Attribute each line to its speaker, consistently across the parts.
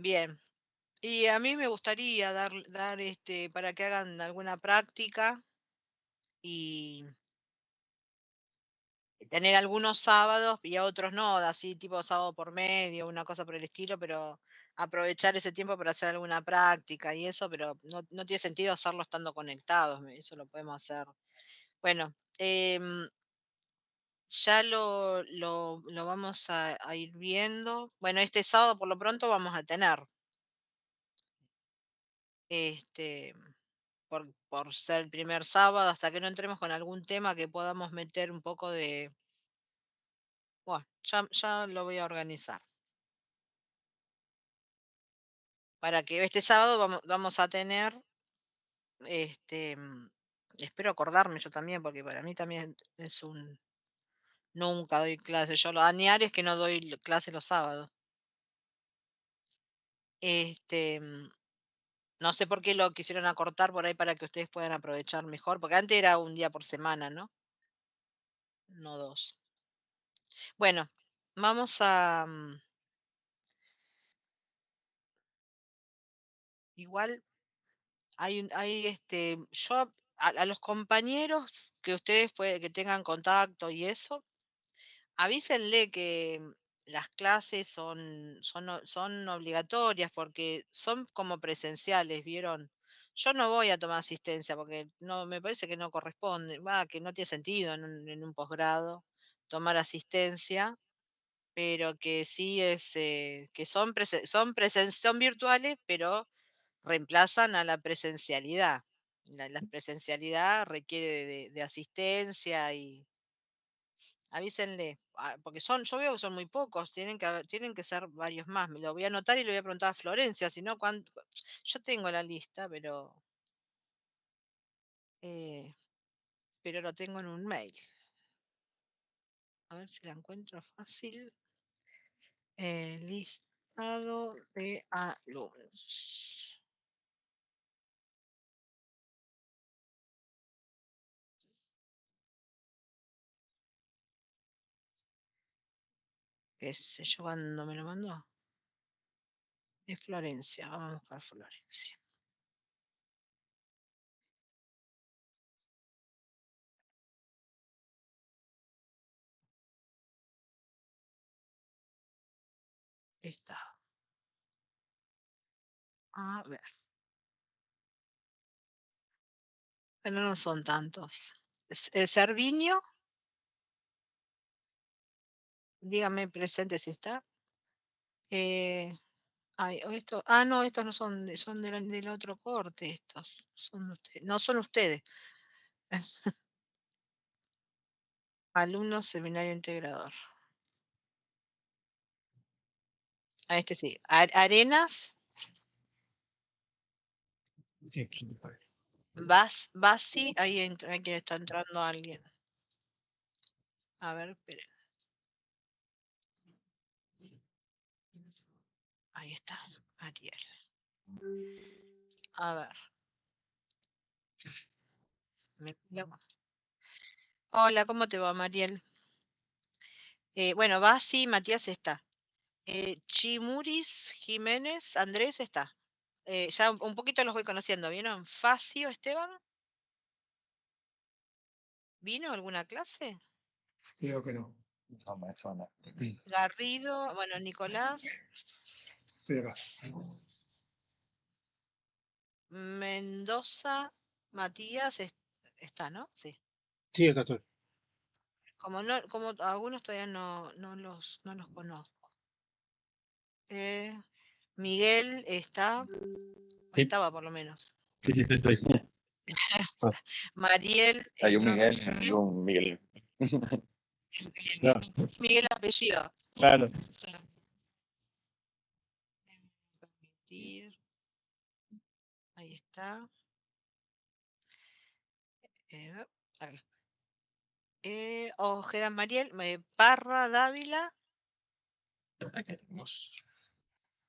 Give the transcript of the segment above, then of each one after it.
Speaker 1: Bien. Y a mí me gustaría dar para que hagan alguna práctica y tener algunos sábados y a otros no, así tipo sábado por medio, una cosa por el estilo, pero aprovechar ese tiempo para hacer alguna práctica y eso, pero no tiene sentido hacerlo estando conectados, eso lo podemos hacer. Bueno, ya lo vamos a ir viendo. Bueno, este sábado por lo pronto vamos a tener, este, por ser el primer sábado, hasta que no entremos con algún tema que podamos meter un poco de, bueno, ya lo voy a organizar. Para que este sábado vamos a tener, este, mm, espero acordarme yo también, porque para mí también es un, nunca doy clase. Yo lo añares es que no doy clase los sábados. Este, mm, no sé por qué lo quisieron acortar por ahí para que ustedes puedan aprovechar mejor, porque antes era un día por semana, ¿no? No dos. Bueno, vamos igual yo a los compañeros que ustedes que tengan contacto y eso, avísenle que las clases son obligatorias porque son como presenciales, ¿vieron? Yo no voy a tomar asistencia porque no me parece que no corresponde, va, que no tiene sentido en un posgrado tomar asistencia, pero que sí que son virtuales, pero reemplazan a la presencialidad. La presencialidad requiere de asistencia y avísenle, porque yo veo que son muy pocos, tienen que ser varios más. Me lo voy a anotar y le voy a preguntar a Florencia, si no, yo tengo la lista, eh, pero lo tengo en un mail. A ver si la encuentro fácil. Listado de alumnos. Qué sé yo cuándo me lo mandó. De Florencia, vamos a buscar Florencia. Está. A ver, pero no son tantos. El Cerviño, dígame presente si está. Eh, no, estos no son, son del otro corte, estos son no son ustedes. Alumnos seminario integrador. A este sí. Arenas,
Speaker 2: Sí.
Speaker 1: Basi, ahí aquí está entrando alguien. A ver, esperen. Ahí está, Ariel. A ver. Hola, ¿cómo te va, Mariel? Bueno, Basi, Matías está. Chimuris, Jiménez, Andrés está. Ya un poquito los voy conociendo, ¿vieron? Facio, Esteban, ¿vino a alguna clase?
Speaker 2: Creo que no.
Speaker 3: No me suena.
Speaker 1: Garrido, bueno, Nicolás,
Speaker 2: Estoy acá.
Speaker 1: Mendoza, Matías, está, ¿no? Sí.
Speaker 2: Sí, acá estoy.
Speaker 1: Como algunos todavía no los conozco. Eh, Miguel está, o
Speaker 3: Sí,
Speaker 1: estaba por lo menos.
Speaker 2: Sí, sí, estoy. Ah,
Speaker 1: Mariel
Speaker 3: hay un
Speaker 1: entró
Speaker 3: Miguel y
Speaker 1: recién.
Speaker 3: un Miguel.
Speaker 2: claro,
Speaker 1: Miguel apellido.
Speaker 2: claro.
Speaker 1: Permitir. Ahí está. Eh, acá. Ojeda Mariel, Parra Dávila,
Speaker 2: Acá tenemos.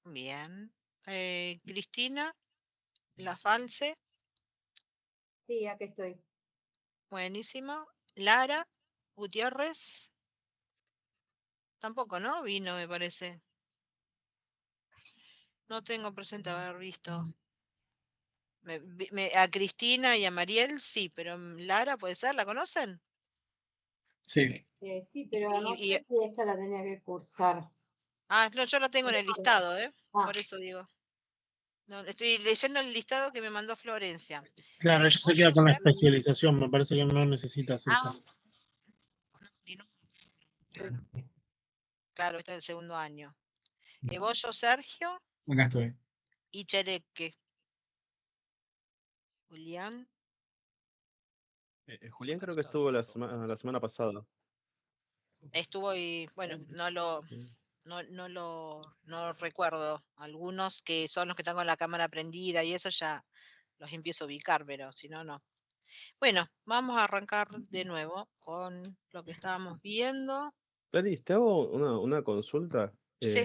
Speaker 1: bien. Cristina, La Falce,
Speaker 4: Sí, aquí estoy.
Speaker 1: buenísimo. Lara, Gutiérrez, tampoco, ¿no? Vino, me parece. no tengo presente haber visto. A Cristina y a Mariel sí, pero Lara puede ser, ¿la conocen?
Speaker 2: Sí.
Speaker 4: Sí, pero no
Speaker 1: Y,
Speaker 4: sé si esta la tenía que cursar.
Speaker 1: no, yo la tengo en el listado,
Speaker 4: Ah,
Speaker 1: por eso digo. No, estoy leyendo el listado que me mandó Florencia.
Speaker 2: Claro, ella se queda con la especialización, me parece que no necesitas
Speaker 1: Ah,
Speaker 2: esa.
Speaker 1: y no, claro, está en el segundo año. Ebollo Sergio
Speaker 2: Acá estoy.
Speaker 1: y Chereque. Julián.
Speaker 3: Julián creo que estuvo la semana pasada.
Speaker 1: Estuvo y, bueno, no recuerdo. Algunos que son los que están con la cámara prendida y eso ya los empiezo a ubicar, pero si no, no. Bueno, vamos a arrancar de nuevo con lo que estábamos viendo.
Speaker 3: Clarice, te hago una consulta
Speaker 1: Sí,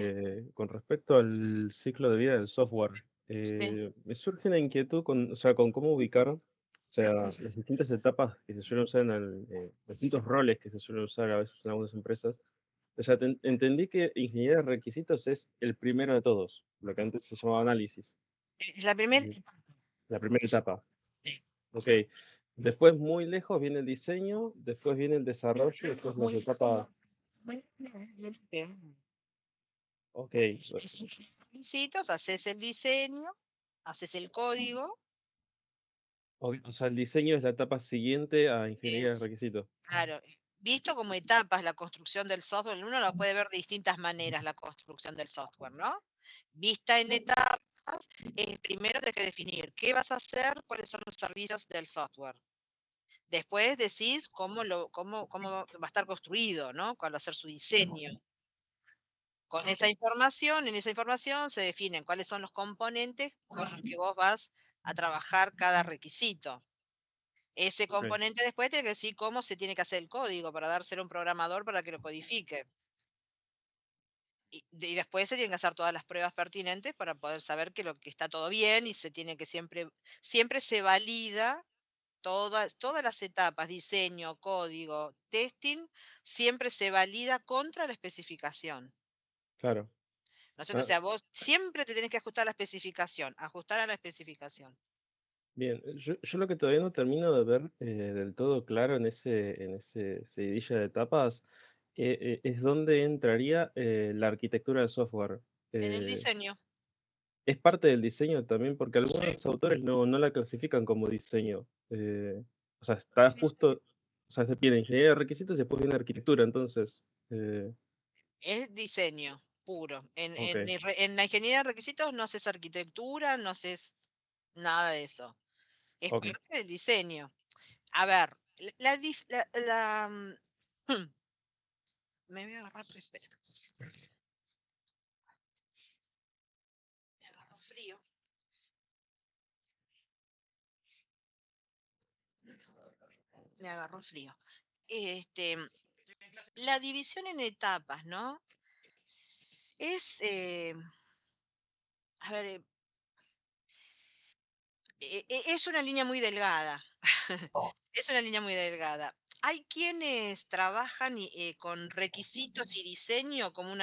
Speaker 3: con respecto al ciclo de vida del software.
Speaker 1: sí.
Speaker 3: Me surge la inquietud con, o sea, con cómo ubicar, o sea, las distintas etapas que se suelen usar los distintos roles que se suelen usar a veces en algunas empresas. O sea, entendí que ingeniería de requisitos es el primero de todos, lo que antes se llamaba análisis,
Speaker 1: La primera.
Speaker 3: la primera etapa. Ok. Después, muy lejos, viene el diseño, después viene el desarrollo, después las etapas. Ok.
Speaker 1: Requisitos, haces el diseño, haces el código.
Speaker 3: O sea, el diseño es la etapa siguiente a ingeniería de
Speaker 1: Es,
Speaker 3: requisitos.
Speaker 1: claro, visto como etapas la construcción del software, uno lo puede ver de distintas maneras la construcción del software, ¿no? Vista en etapas, primero tienes que definir qué vas a hacer, cuáles son los servicios del software. Después decís cómo va a estar construido, ¿no? Cuál va a ser su diseño. Con esa información, en esa información se definen cuáles son los componentes con los que vos vas a trabajar cada requisito. Ese
Speaker 3: Ok,
Speaker 1: componente después tiene que decir cómo se tiene que hacer el código para dárselo a un programador para que lo codifique. Y después se tienen que hacer todas las pruebas pertinentes para poder saber que lo que está todo bien y se tiene que siempre se valida todas las etapas, diseño, código, testing, siempre se valida contra la especificación.
Speaker 3: claro.
Speaker 1: ¿No es cierto? O
Speaker 3: Ah,
Speaker 1: sea, vos siempre te tenés que ajustar a la especificación, ajustar a la especificación.
Speaker 3: bien, yo lo que todavía no termino de ver del todo claro en ese seguidilla de etapas es dónde entraría la arquitectura del software.
Speaker 1: En el
Speaker 3: Eh,
Speaker 1: diseño.
Speaker 3: es parte del diseño también, porque
Speaker 1: Sí,
Speaker 3: algunos autores no la clasifican como diseño. O sea, está
Speaker 1: el diseño.
Speaker 3: justo, o sea, viene ingeniería de requisitos y después viene arquitectura, entonces.
Speaker 1: Es diseño puro.
Speaker 3: Ok,
Speaker 1: En la ingeniería de requisitos no haces arquitectura, no haces nada de eso. Es
Speaker 3: ok.
Speaker 1: parte del diseño. A ver, me voy a agarrar, espera, me agarró frío. Me agarró frío. Este, la división en etapas, ¿no? Es, a ver, es una línea muy delgada. Es una línea muy delgada. Hay quienes trabajan con requisitos y diseño como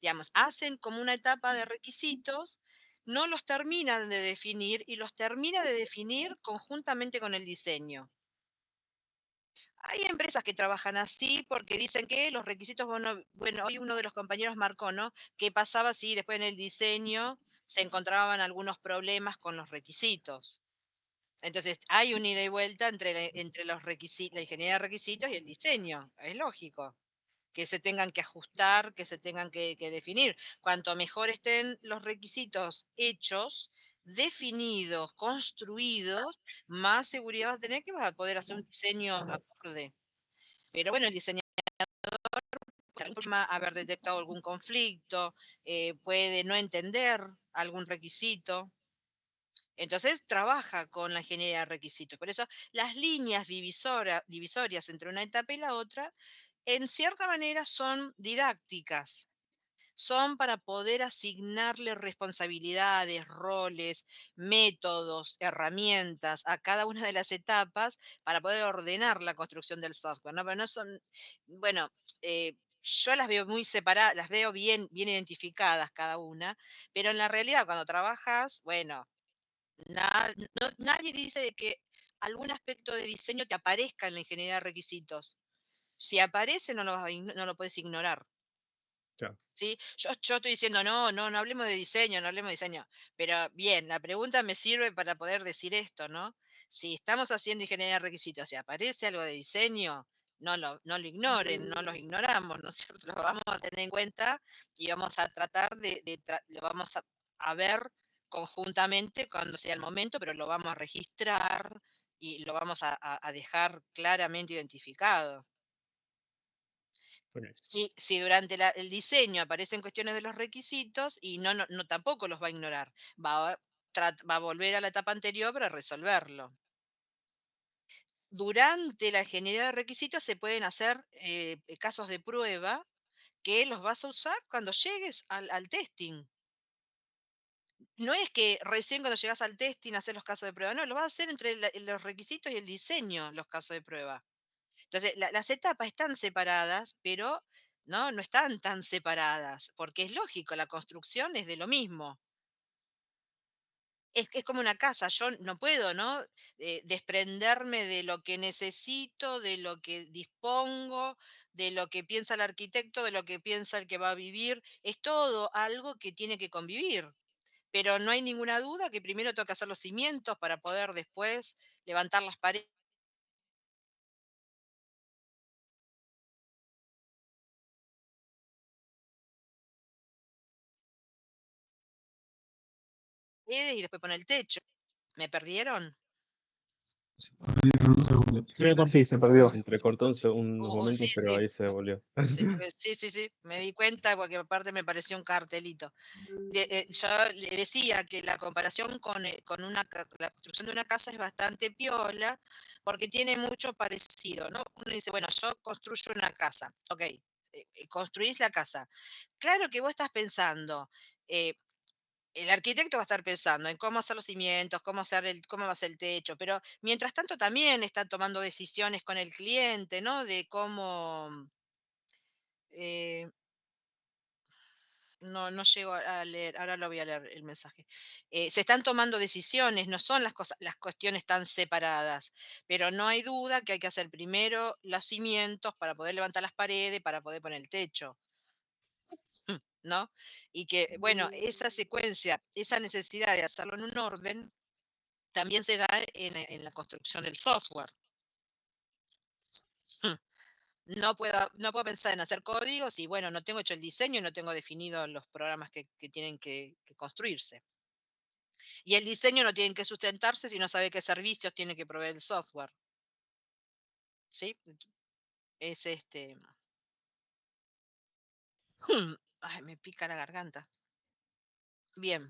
Speaker 1: digamos, hacen como una etapa de requisitos, no los terminan de definir y los termina de definir conjuntamente con el diseño. Hay empresas que trabajan así porque dicen que los requisitos, bueno, hoy uno de los compañeros marcó, ¿no? ¿Qué pasaba si después en el diseño se encontraban algunos problemas con los requisitos? Entonces, hay un ida y vuelta entre los requisitos, la ingeniería de requisitos y el diseño. Es lógico que se tengan que ajustar, que se tengan que definir. Cuanto mejor estén los requisitos hechos, definidos, construidos, más seguridad vas a tener que vas a poder hacer un diseño acorde. Pero bueno, el diseñador puede haber detectado algún conflicto, puede no entender algún requisito. Entonces trabaja con la ingeniería de requisitos. Por eso las líneas divisorias entre una etapa y la otra, en cierta manera, son didácticas. Son para poder asignarle responsabilidades, roles, métodos, herramientas a cada una de las etapas para poder ordenar la construcción del software, ¿no? Pero no son, bueno, yo las veo muy separadas, las veo bien, bien identificadas cada una, pero en la realidad cuando trabajas, bueno, nadie dice de que algún aspecto de diseño te aparezca en la ingeniería de requisitos. Si aparece, no lo puedes ignorar.
Speaker 3: Claro.
Speaker 1: ¿Sí? Yo estoy diciendo, no, no, no hablemos de diseño, no hablemos de diseño. Pero bien, la pregunta me sirve para poder decir esto, ¿no? Si estamos haciendo ingeniería de requisitos, si aparece algo de diseño, no lo ignoren, no los ignoramos, ¿no es cierto? Lo vamos a tener en cuenta y vamos a tratar lo vamos a ver conjuntamente cuando sea el momento, pero lo vamos a registrar y lo vamos a dejar claramente identificado.
Speaker 3: Ok.
Speaker 1: Si durante el diseño aparecen cuestiones de los requisitos y no tampoco los va a ignorar, va a volver a la etapa anterior para resolverlo. Durante la ingeniería de requisitos se pueden hacer casos de prueba que los vas a usar cuando llegues al testing. No es que recién cuando llegas al testing hacer los casos de prueba, no, lo vas a hacer entre los requisitos y el diseño, los casos de prueba. Entonces, las etapas están separadas, pero no están tan separadas, porque es lógico, la construcción es de lo mismo. Es como una casa, yo no puedo, ¿no? Desprenderme de lo que necesito, de lo que dispongo, de lo que piensa el arquitecto, de lo que piensa el que va a vivir. Es todo algo que tiene que convivir. Pero no hay ninguna duda que primero tengo que hacer los cimientos para poder después levantar las paredes y después poner el techo. ¿Me perdieron?
Speaker 2: Un segundo.
Speaker 3: Sí, se perdió. Se entrecortó unos
Speaker 1: Sí,
Speaker 3: momentos, pero
Speaker 1: sí.
Speaker 3: ahí se volvió.
Speaker 1: Sí, porque sí, sí, sí, me di cuenta porque aparte me pareció un cartelito. Yo le decía que la comparación con la construcción de una casa es bastante piola porque tiene mucho parecido, ¿no? Uno dice, bueno, yo construyo una casa, ok, construís la casa. Claro que vos estás pensando, eh, el arquitecto va a estar pensando en cómo hacer los cimientos, cómo va a ser el techo, pero mientras tanto también está tomando decisiones con el cliente, ¿no? De cómo... eh, no llego a leer, ahora lo voy a leer el mensaje. Se están tomando decisiones, no son las cuestiones tan separadas, pero no hay duda que hay que hacer primero los cimientos para poder levantar las paredes, para poder poner el techo, ¿no? Y que, bueno, esa secuencia, esa necesidad de hacerlo en un orden, también se da en la construcción del software. No puedo pensar en hacer códigos y bueno, no tengo hecho el diseño y no tengo definido los programas que tienen que construirse. Y el diseño no tiene que sustentarse si no sabe qué servicios tiene que proveer el software. ¿Sí? Es Ay, me pica la garganta. Bien.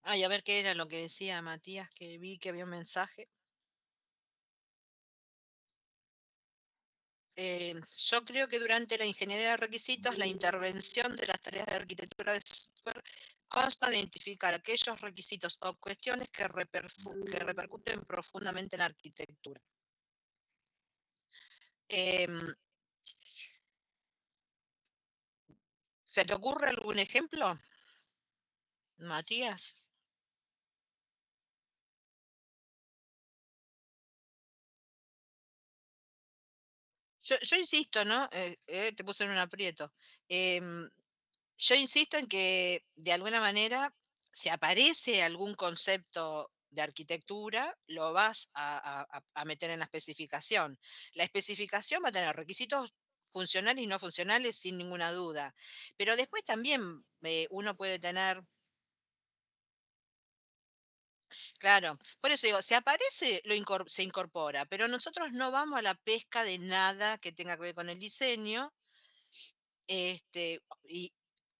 Speaker 1: Ay, a ver qué era lo que decía Matías, que vi que había un mensaje. Yo creo que durante la ingeniería de requisitos, la intervención de las tareas de arquitectura de software consta de identificar aquellos requisitos o cuestiones que repercuten profundamente en la arquitectura. Em, ¿Se te ocurre algún ejemplo, Matías? Yo insisto, ¿no? Te puse en un aprieto. Em, yo insisto en que de alguna manera, si aparece algún concepto de arquitectura, lo vas a meter en la especificación. La especificación va a tener requisitos funcionales y no funcionales sin ninguna duda. Pero después también uno puede tener, claro, por eso digo, si aparece, se incorpora, pero nosotros no vamos a la pesca de nada que tenga que ver con el diseño. Y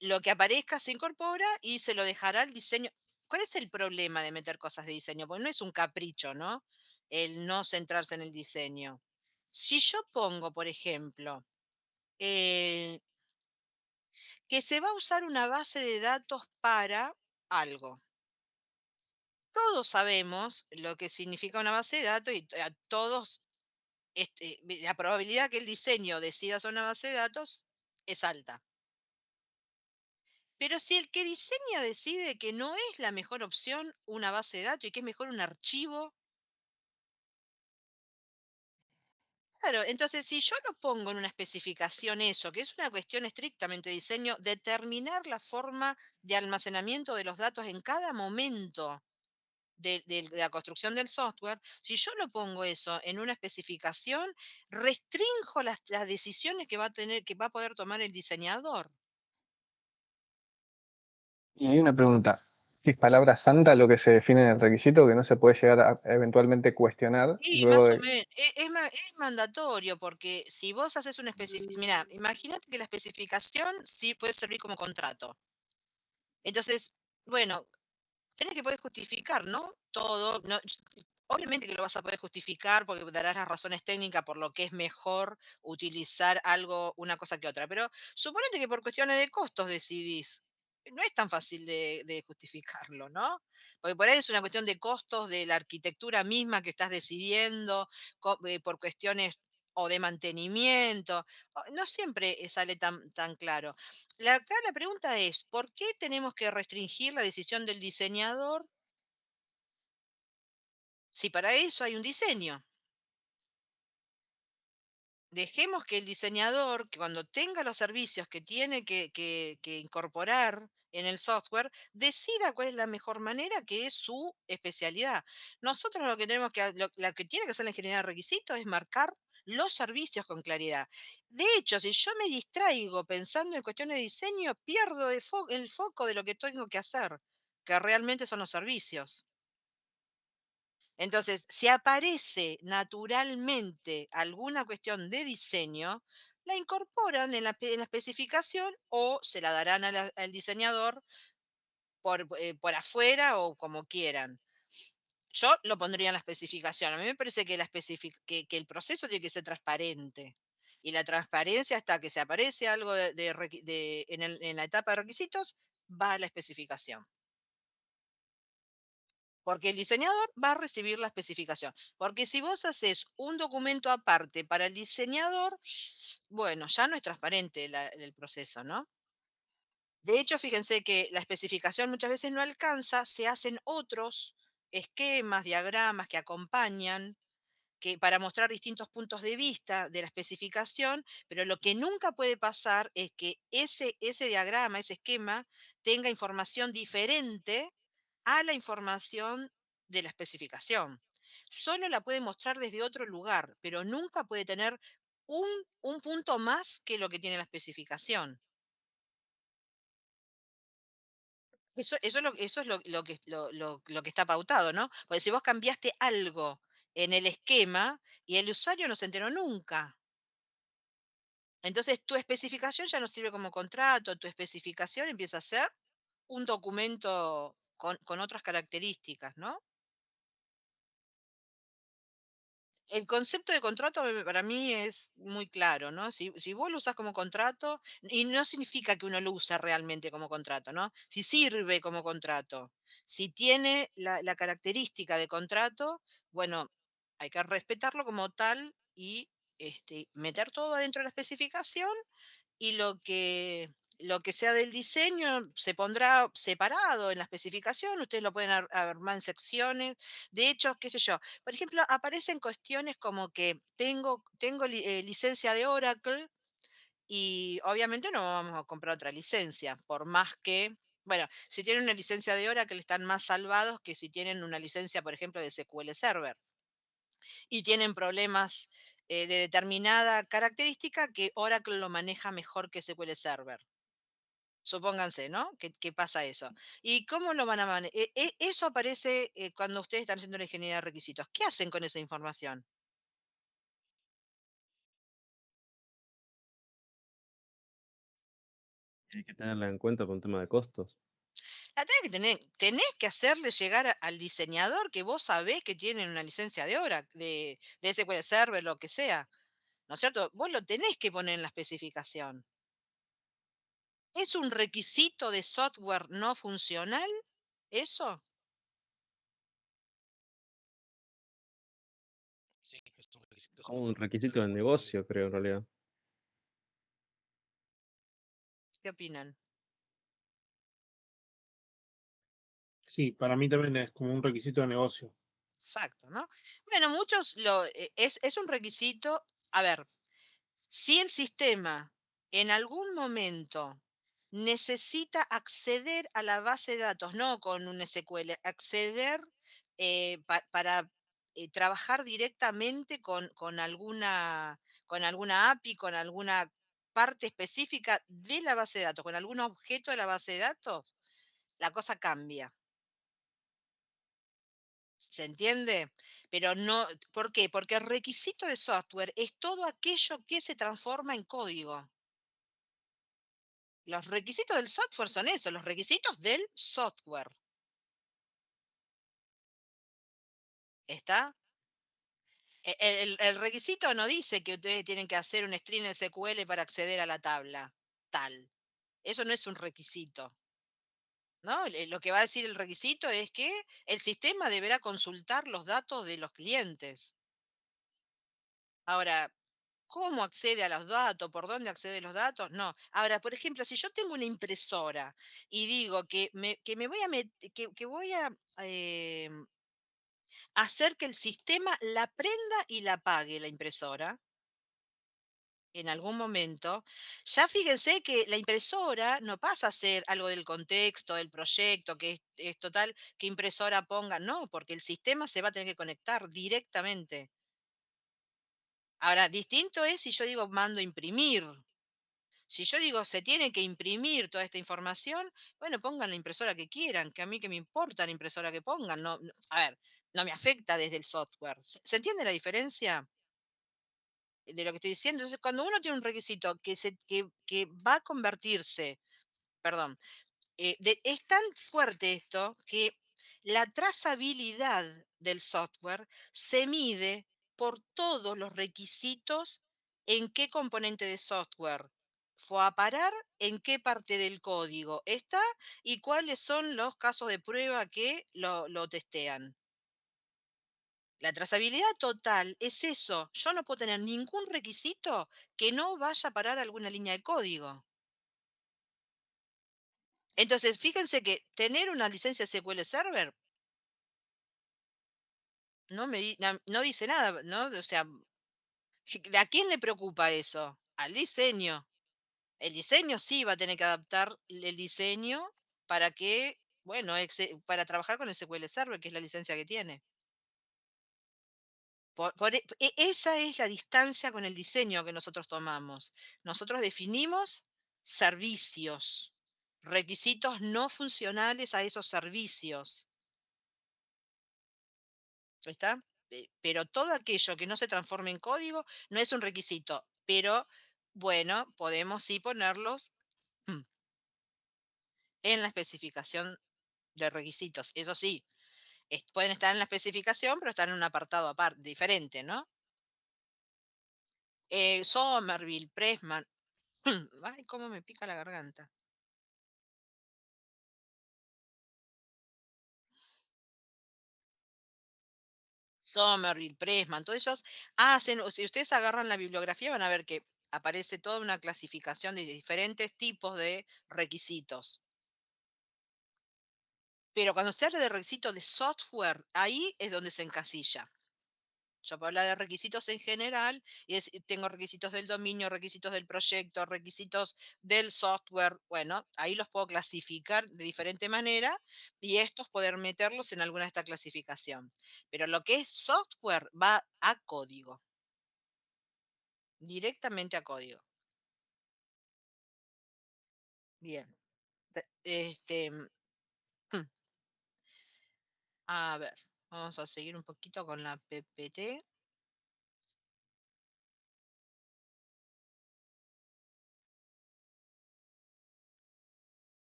Speaker 1: lo que aparezca se incorpora y se lo dejará al diseño. ¿Cuál es el problema de meter cosas de diseño? Porque no es un capricho, ¿no? El no centrarse en el diseño. Si yo pongo, por ejemplo, eh, que se va a usar una base de datos para algo. Todos sabemos lo que significa una base de datos y a todos la probabilidad que el diseño decida sobre una base de datos es alta. Pero si el que diseña decide que no es la mejor opción una base de datos y que es mejor un archivo, claro, entonces si yo lo pongo en una especificación eso, que es una cuestión estrictamente de diseño, determinar la forma de almacenamiento de los datos en cada momento de la construcción del software, si yo lo pongo eso en una especificación, restrinjo las decisiones que va a tener, que va a poder tomar el diseñador.
Speaker 5: Y hay una pregunta. ¿Es palabra santa lo que se define en el requisito que no se puede llegar a eventualmente cuestionar
Speaker 1: Y
Speaker 5: luego
Speaker 1: más o
Speaker 5: de...
Speaker 1: menos, es mandatorio, porque si vos haces una especificación, mira, imagínate que la especificación sí puede servir como contrato. Entonces, bueno, tenés que poder justificar, ¿no? Todo, no, obviamente que lo vas a poder justificar porque darás las razones técnicas por lo que es mejor utilizar algo, una cosa que otra. Pero suponete que por cuestiones de costos decidís. No es tan fácil de justificarlo, ¿no? Porque por ahí es una cuestión de costos de la arquitectura misma que estás decidiendo, por cuestiones o de mantenimiento. No siempre sale tan claro. Acá la pregunta es, ¿por qué tenemos que restringir la decisión del diseñador si para eso hay un diseño? Dejemos que el diseñador, que cuando tenga los servicios que tiene que incorporar en el software, decida cuál es la mejor manera, que es su especialidad. Nosotros lo que tenemos lo que tiene que hacer la ingeniería de requisitos es marcar los servicios con claridad. De hecho, si yo me distraigo pensando en cuestiones de diseño, pierdo el foco de lo que tengo que hacer, que realmente son los servicios. Entonces, si aparece naturalmente alguna cuestión de diseño, la incorporan en la especificación o se la darán al diseñador por afuera o como quieran. Yo lo pondría en la especificación. A mí me parece que, que el proceso tiene que ser transparente. Y la transparencia hasta que se aparece algo en la etapa de requisitos, va a la especificación. Porque el diseñador va a recibir la especificación. Porque si vos haces un documento aparte para el diseñador, bueno, ya no es transparente el proceso, ¿no? De hecho, fíjense que la especificación muchas veces no alcanza, se hacen otros esquemas, diagramas que acompañan, que para mostrar distintos puntos de vista de la especificación, pero lo que nunca puede pasar es que ese diagrama, ese esquema, tenga información diferente a la información de la especificación. Solo la puede mostrar desde otro lugar, pero nunca puede tener un, un punto más que lo que tiene la especificación. Eso es lo que está pautado, ¿no? Porque si vos cambiaste algo en el esquema y el usuario no se enteró nunca. Entonces tu especificación ya no sirve como contrato, tu especificación empieza a ser un documento con otras características, ¿no? El concepto de contrato para mí es muy claro, ¿no? Si vos lo usás como contrato, y no significa que uno lo usa realmente como contrato, ¿no? Si sirve como contrato, si tiene la característica de contrato, bueno, hay que respetarlo como tal y meter todo dentro de la especificación y lo que sea del diseño se pondrá separado en la especificación, ustedes lo pueden armar en secciones. De hecho, qué sé yo, por ejemplo, aparecen cuestiones como que tengo licencia de Oracle y obviamente no vamos a comprar otra licencia, por más que, bueno, si tienen una licencia de Oracle están más salvados que si tienen una licencia, por ejemplo, de SQL Server y tienen problemas de determinada característica que Oracle lo maneja mejor que SQL Server. Supónganse, ¿no? Que pasa eso. ¿Y cómo lo van a manejar? Eso aparece cuando ustedes están haciendo la ingeniería de requisitos. ¿Qué hacen con esa información?
Speaker 3: Hay que tenerla en cuenta por un tema de costos.
Speaker 1: La tenés que hacerle llegar al diseñador que vos sabés que tienen una licencia de hora, de SQL Server, lo que sea. ¿No es cierto? Vos lo tenés que poner en la especificación. ¿Es un requisito de software no funcional eso?
Speaker 6: Sí, es un requisito
Speaker 3: como un requisito de negocio, creo, en realidad.
Speaker 1: ¿Qué opinan?
Speaker 2: Sí, para mí también es como un requisito de negocio.
Speaker 1: Exacto, ¿no? Bueno, es un requisito. A ver, si el sistema en algún momento necesita acceder a la base de datos, no con un SQL, acceder para trabajar directamente con alguna API, con alguna parte específica de la base de datos, con algún objeto de la base de datos, la cosa cambia. ¿Se entiende? Pero no, ¿por qué? Porque el requisito de software es todo aquello que se transforma en código. Los requisitos del software son eso, los requisitos del software. ¿Está? El requisito no dice que ustedes tienen que hacer un string SQL para acceder a la tabla. Tal. Eso no es un requisito. ¿No? Lo que va a decir el requisito es que el sistema deberá consultar los datos de los clientes. Ahora, ¿cómo accede a los datos? ¿Por dónde accede a los datos? No. Ahora, por ejemplo, si yo tengo una impresora y digo que me voy a que voy a hacer que el sistema la prenda y la apague la impresora en algún momento, ya fíjense que la impresora no pasa a ser algo del contexto, del proyecto, que es total, que impresora ponga, no, porque el sistema se va a tener que conectar directamente. Ahora, distinto es si yo digo mando imprimir. Si yo digo se tiene que imprimir toda esta información, bueno, pongan la impresora que quieran, que a mí que me importa la impresora que pongan. No, a ver, no me afecta desde el software. ¿Se entiende la diferencia de lo que estoy diciendo? Entonces, cuando uno tiene un requisito que va a convertirse, perdón, es tan fuerte esto que la trazabilidad del software se mide por todos los requisitos en qué componente de software fue a parar, en qué parte del código está y cuáles son los casos de prueba que lo testean. La trazabilidad total es eso. Yo no puedo tener ningún requisito que no vaya a parar alguna línea de código. Entonces, fíjense que tener una licencia SQL Server no dice nada, ¿no? O sea, ¿a quién le preocupa eso? Al diseño. El diseño sí va a tener que adaptar el diseño para que, bueno, para trabajar con el SQL Server, que es la licencia que tiene. Esa es la distancia con el diseño que nosotros tomamos. Nosotros definimos servicios, requisitos no funcionales a esos servicios. ¿Está? Pero todo aquello que no se transforme en código no es un requisito. Pero bueno, podemos sí ponerlos mm, en la especificación de requisitos. Eso sí, pueden estar en la especificación, pero están en un apartado aparte, diferente, ¿no? Somerville, Pressman. Ay, cómo me pica la garganta. Somerville, Pressman, todos ellos hacen, si ustedes agarran la bibliografía van a ver que aparece toda una clasificación de diferentes tipos de requisitos. Pero cuando se habla de requisitos de software, ahí es donde se encasilla. Yo puedo hablar de requisitos en general y tengo requisitos del dominio, requisitos del proyecto, requisitos del software. Bueno, ahí los puedo clasificar de diferente manera y estos poder meterlos en alguna de esta clasificación. Pero lo que es software va a código, directamente a código. Bien. A ver, vamos a seguir un poquito con la PPT.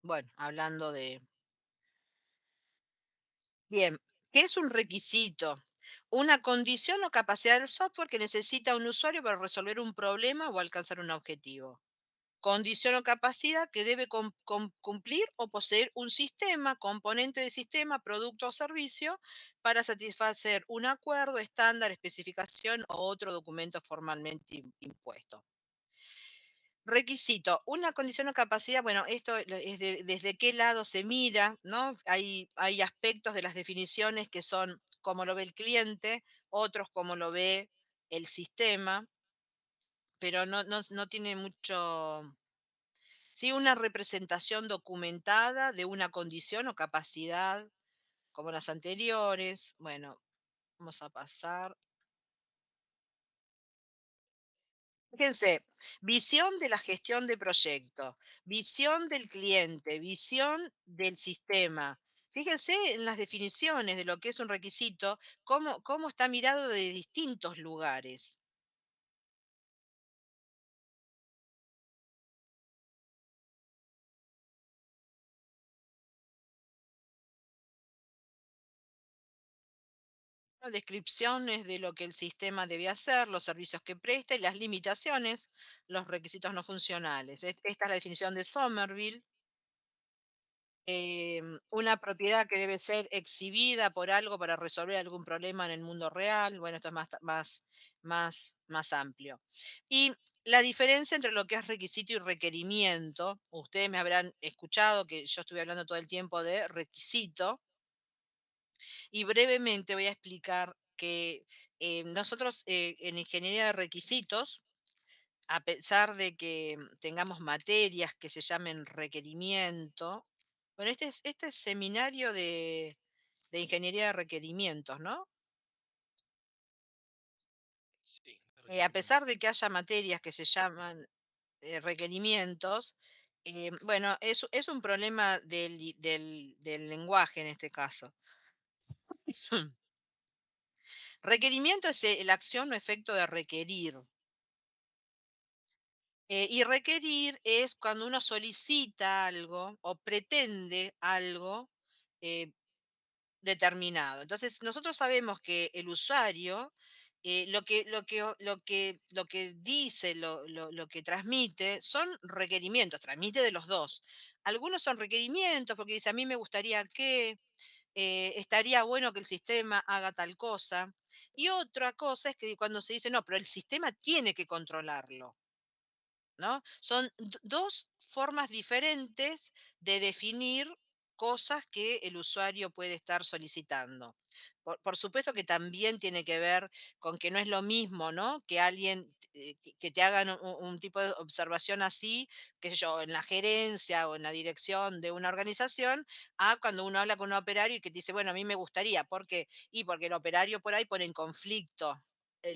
Speaker 1: Bueno, hablando de... Bien, ¿qué es un requisito? Una condición o capacidad del software que necesita un usuario para resolver un problema o alcanzar un objetivo. condición o capacidad que debe cumplir o poseer un sistema, componente de sistema, producto o servicio para satisfacer un acuerdo, estándar, especificación o otro documento formalmente impuesto. Requisito, una condición o capacidad, bueno, esto es desde qué lado se mira, ¿no? Hay aspectos de las definiciones que son como lo ve el cliente, otros como lo ve el sistema, pero no tiene mucho, sí, una representación documentada de una condición o capacidad como las anteriores. Bueno, vamos a pasar. Fíjense, visión de la gestión de proyecto, visión del cliente, visión del sistema. Fíjense en las definiciones de lo que es un requisito, cómo está mirado de distintos lugares. Descripciones de lo que el sistema debe hacer, los servicios que presta y las limitaciones, los requisitos no funcionales. Esta es la definición de Somerville. Una propiedad que debe ser exhibida por algo para resolver algún problema en el mundo real. Bueno, esto es más amplio. Y la diferencia entre lo que es requisito y requerimiento, ustedes me habrán escuchado que yo estuve hablando todo el tiempo de requisito, y brevemente voy a explicar que nosotros en ingeniería de requisitos, a pesar de que tengamos materias que se llamen requerimiento, bueno, este es seminario de ingeniería de requerimientos, ¿no?
Speaker 6: Sí,
Speaker 1: A pesar de que haya materias que se llaman requerimientos, bueno, es un problema del lenguaje en este caso. Requerimiento es la acción o efecto de requerir. Y requerir es cuando uno solicita algo o pretende algo eh, determinado. Entonces, nosotros sabemos que el usuario, lo que dice, lo que transmite, son requerimientos, transmite de los dos. Algunos son requerimientos porque dice, a mí me gustaría que, estaría bueno que el sistema haga tal cosa. Y otra cosa es que cuando se dice, no, pero el sistema tiene que controlarlo. ¿No? Son dos formas diferentes de definir cosas que el usuario puede estar solicitando. Por supuesto que también tiene que ver con que no es lo mismo, ¿no? Que alguien, que te hagan un tipo de observación así, qué sé yo, en la gerencia o en la dirección de una organización, a cuando uno habla con un operario y que te dice, bueno, a mí me gustaría, ¿por qué? Y porque el operario por ahí pone en conflicto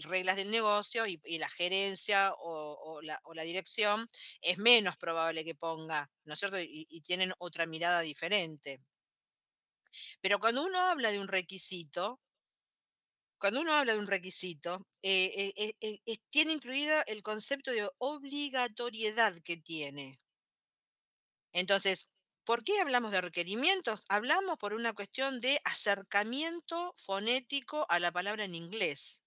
Speaker 1: reglas del negocio y la gerencia o la dirección es menos probable que ponga, ¿no es cierto? Y tienen otra mirada diferente. Pero cuando uno habla de un requisito, tiene incluido el concepto de obligatoriedad que tiene. Entonces, ¿por qué hablamos de requerimientos? Hablamos por una cuestión de acercamiento fonético a la palabra en inglés.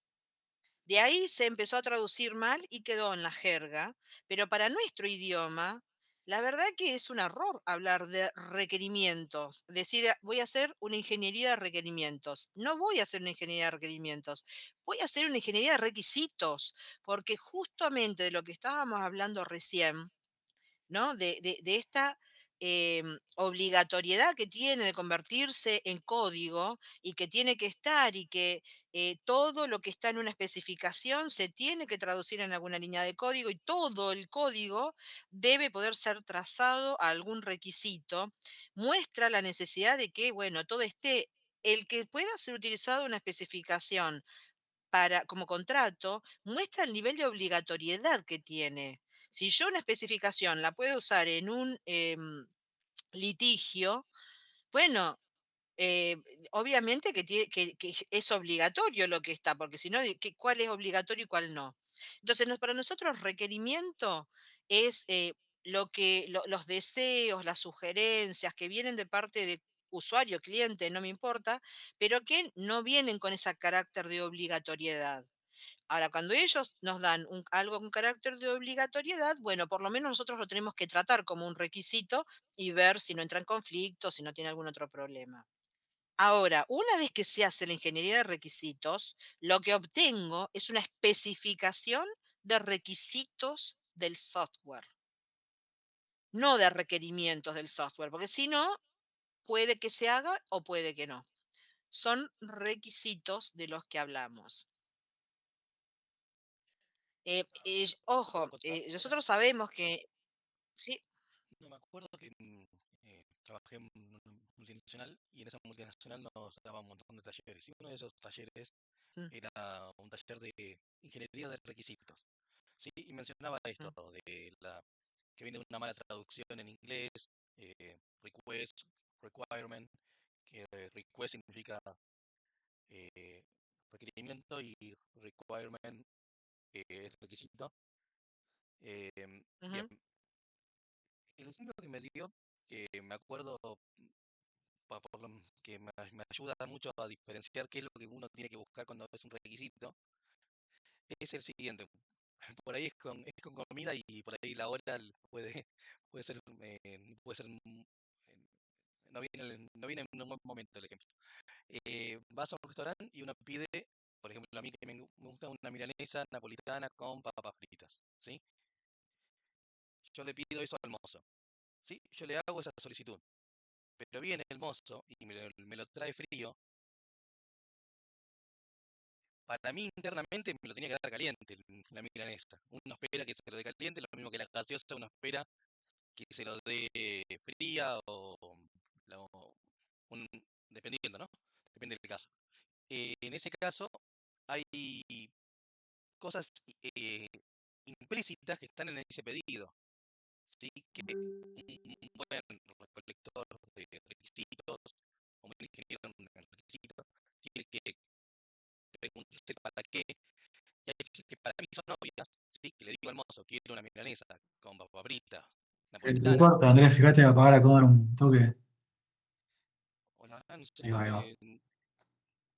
Speaker 1: De ahí se empezó a traducir mal y quedó en la jerga, pero para nuestro idioma, la verdad que es un error hablar de requerimientos, decir voy a hacer una ingeniería de requerimientos. No voy a hacer una ingeniería de requerimientos, voy a hacer una ingeniería de requisitos, porque justamente de lo que estábamos hablando recién, ¿no? De esta obligatoriedad que tiene de convertirse en código y que tiene que estar y que todo lo que está en una especificación se tiene que traducir en alguna línea de código y todo el código debe poder ser trazado a algún requisito, muestra la necesidad de que, bueno, todo esté, el que pueda ser utilizado en una especificación como contrato, muestra el nivel de obligatoriedad que tiene. Si yo una especificación la puedo usar en un litigio, bueno, eh, obviamente que es obligatorio lo que está, porque si no, ¿cuál es obligatorio y cuál no? Entonces, para nosotros requerimiento es los deseos, las sugerencias que vienen de parte de usuario, cliente, no me importa, pero que no vienen con ese carácter de obligatoriedad. Ahora, cuando ellos nos dan algo con carácter de obligatoriedad, bueno, por lo menos nosotros lo tenemos que tratar como un requisito y ver si no entra en conflicto, si no tiene algún otro problema. Ahora, una vez que se hace la ingeniería de requisitos, lo que obtengo es una especificación de requisitos del software, no de requerimientos del software, porque si no, puede que se haga o puede que no. Son requisitos de los que hablamos. Ojo,
Speaker 6: Otra cosa,
Speaker 1: nosotros sabemos que, sí,
Speaker 6: no me acuerdo que trabajé en una multinacional y en esa multinacional nos daba un montón de talleres. Y uno de esos talleres
Speaker 1: mm,
Speaker 6: era un taller de ingeniería de requisitos. Sí, y mencionaba esto
Speaker 1: mm,
Speaker 6: de la que viene de una mala traducción en inglés, request, requirement, que request significa requerimiento y requirement es requisito. Bien,
Speaker 1: ujú.
Speaker 6: el ejemplo que me dio, que me acuerdo que me ayuda mucho a diferenciar qué es lo que uno tiene que buscar cuando es un requisito, es el siguiente. Por ahí es con comida y por ahí la hora puede ser, no viene en un buen momento el ejemplo. Vas a un restaurante y uno pide, por ejemplo, a mí que me gusta una milanesa napolitana con papas fritas, ¿sí? Yo le pido eso al mozo, ¿sí? Yo le hago esa solicitud, pero viene el mozo y me lo trae frío. Para mí internamente me lo tenía que dar caliente la milanesa. Uno espera que se lo dé caliente, lo mismo que la gaseosa, uno espera que se lo dé fría o un- dependiendo, ¿no? Depende del caso. En ese caso hay cosas implícitas que están en ese pedido, ¿sí? Que un buen recolector de requisitos, un buen ingeniero en requisitos, tiene que preguntarse para qué. Y hay cosas que para mí son obvias, ¿sí? Que le digo al mozo, quiero una milanesa con papa frita,
Speaker 7: Se te
Speaker 6: napolitana,
Speaker 7: corta, Andrés, fíjate de apagar a comer un toque.
Speaker 6: o la verdad no sé,
Speaker 7: Ahí va.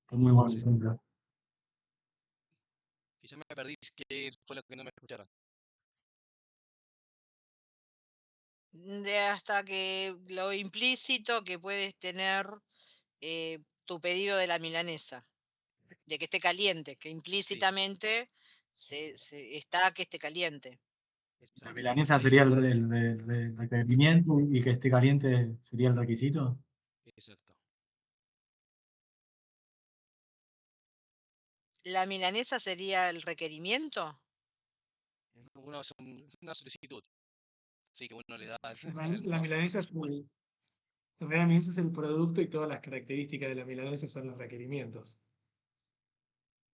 Speaker 7: Fue muy bueno el ejemplo.
Speaker 6: quizá me perdí, que fue lo que no me escucharon.
Speaker 1: De hasta que lo implícito que puedes tener tu pedido de la milanesa, de que esté caliente, que
Speaker 6: Sí,
Speaker 1: implícitamente está que esté caliente.
Speaker 7: La
Speaker 6: exacto,
Speaker 7: milanesa sería el requerimiento y que esté caliente sería el requisito.
Speaker 6: exacto.
Speaker 1: ¿La milanesa sería el requerimiento?
Speaker 6: Uno es una solicitud, sí, que uno le da
Speaker 7: La,
Speaker 6: al
Speaker 7: la
Speaker 6: mozo.
Speaker 7: milanesa es el, en realidad la milanesa es el producto y todas las características de la milanesa son los requerimientos,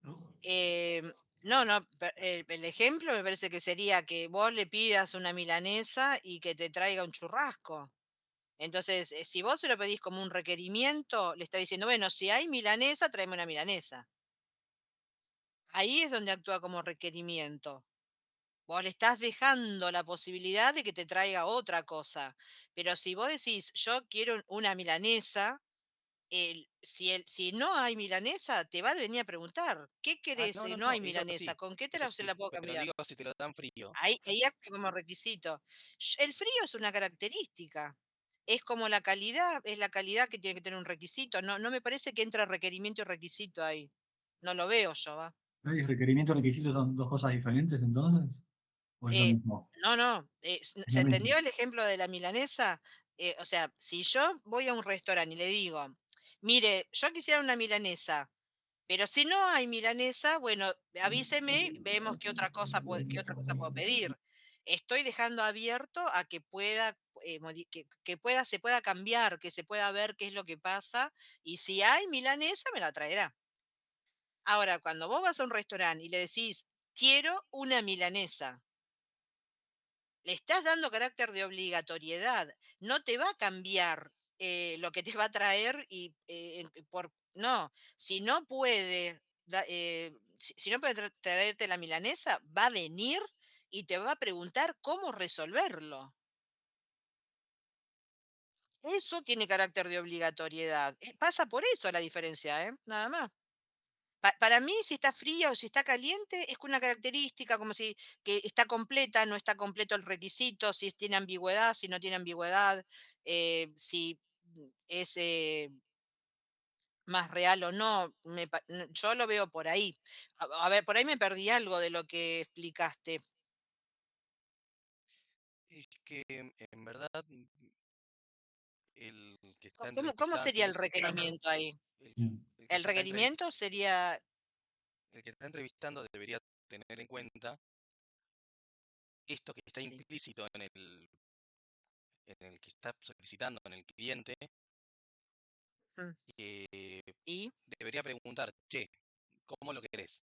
Speaker 7: ¿no?
Speaker 1: No, no, el ejemplo me parece que sería que vos le pidas una milanesa y que te traiga un churrasco. Entonces, si vos se lo pedís como un requerimiento, le está diciendo, bueno, si hay milanesa, tráeme una milanesa. Ahí es donde actúa como requerimiento. Vos le estás dejando la posibilidad de que te traiga otra cosa. Pero si vos decís, yo quiero una milanesa, si no hay milanesa, te va a venir a preguntar, ¿qué
Speaker 6: Ah,
Speaker 1: querés
Speaker 6: no,
Speaker 1: si
Speaker 6: no,
Speaker 1: no
Speaker 6: no,
Speaker 1: hay milanesa? ¿Con qué
Speaker 6: eso
Speaker 1: se
Speaker 6: sí,
Speaker 1: la puedo
Speaker 6: pero
Speaker 1: cambiar?
Speaker 6: digo si te lo dan frío.
Speaker 1: Ahí actúa como requisito. El frío es una característica. Es como la calidad, es la calidad que tiene que tener un requisito. No, no me parece que entra requerimiento y requisito ahí. No lo veo yo, ¿va?
Speaker 7: ¿Y requerimiento y requisito son dos cosas diferentes entonces? ¿O es lo
Speaker 1: Eh,
Speaker 7: mismo?
Speaker 1: no, no.
Speaker 7: Es
Speaker 1: ¿Se
Speaker 7: lo mismo.
Speaker 1: entendió el ejemplo de la milanesa? O sea, si yo voy a un restaurante y le digo, mire, yo quisiera una milanesa, pero si no hay milanesa, bueno, avíseme, vemos qué otra cosa puedo pedir. Estoy dejando abierto a que pueda, se pueda cambiar, que se pueda ver qué es lo que pasa, y si hay milanesa, me la traerá. Ahora, cuando vos vas a un restaurante y le decís, quiero una milanesa, le estás dando carácter de obligatoriedad. No te va a cambiar lo que te va a traer no, si no puede, si no puede traerte la milanesa, va a venir y te va a preguntar cómo resolverlo. Eso tiene carácter de obligatoriedad. Pasa por eso la diferencia, ¿eh? Nada más. Para mí, si está fría o si está caliente, es una característica como si que está completa, no está completo el requisito, si tiene ambigüedad, si no tiene ambigüedad, si es más real o no. Yo lo veo por ahí. A ver, por ahí me perdí algo de lo que explicaste.
Speaker 6: Es que en verdad el que está
Speaker 1: ¿Cómo sería el
Speaker 6: entrevistando,
Speaker 1: requerimiento ahí?
Speaker 6: el,
Speaker 2: Mm.
Speaker 6: el que
Speaker 1: El
Speaker 6: está
Speaker 1: requerimiento sería,
Speaker 6: el que está entrevistando debería tener en cuenta esto que está
Speaker 1: sí.
Speaker 6: implícito en el que está solicitando, en el cliente,
Speaker 1: Mm.
Speaker 6: eh,
Speaker 1: ¿Y?
Speaker 6: debería preguntar, che, ¿cómo lo querés?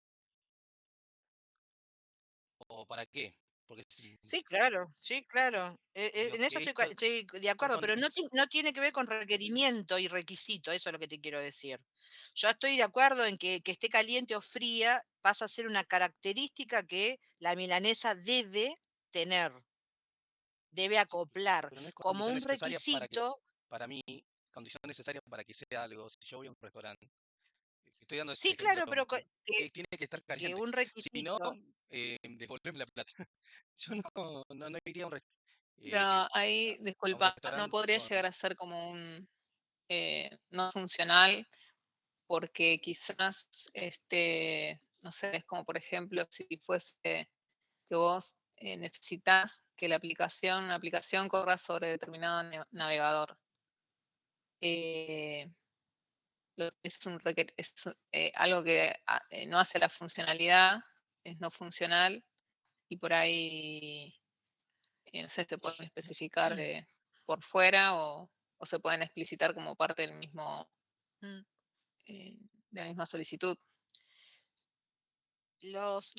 Speaker 6: ¿O para qué? Porque
Speaker 1: Sí, claro, sí, claro.
Speaker 6: digo
Speaker 1: En eso
Speaker 6: que esto,
Speaker 1: estoy de acuerdo,
Speaker 6: perdón,
Speaker 1: pero no tiene que ver con requerimiento y requisito, eso es lo que te quiero decir. Yo estoy de acuerdo en que esté caliente o fría pasa a ser una característica que la milanesa debe tener, debe
Speaker 6: sí,
Speaker 1: acoplar
Speaker 6: pero no es
Speaker 1: como
Speaker 6: condición
Speaker 1: un
Speaker 6: necesaria
Speaker 1: requisito.
Speaker 6: para mí, condición necesaria para que sea algo. Si yo voy a un restaurante, estoy dando este
Speaker 1: Sí,
Speaker 6: ejemplo,
Speaker 1: claro, pero
Speaker 6: tiene que estar
Speaker 1: que
Speaker 6: caliente.
Speaker 1: un
Speaker 6: Si no,
Speaker 1: requisito.
Speaker 6: devolverme la plata. Yo no iría
Speaker 8: Pero
Speaker 6: eh,
Speaker 8: ahí,
Speaker 6: a un
Speaker 8: disculpa, ¿no
Speaker 6: restaurante
Speaker 8: podría
Speaker 6: con...
Speaker 8: llegar a ser como un no funcional? Porque quizás, no sé, es como por ejemplo, si fuese que vos necesitas que una aplicación corra sobre determinado navegador. Eh, es algo que no hace la funcionalidad, es no funcional y por ahí, no sé, te pueden especificar por fuera o se pueden explicitar como parte del mismo,
Speaker 1: Mm.
Speaker 8: de la misma solicitud.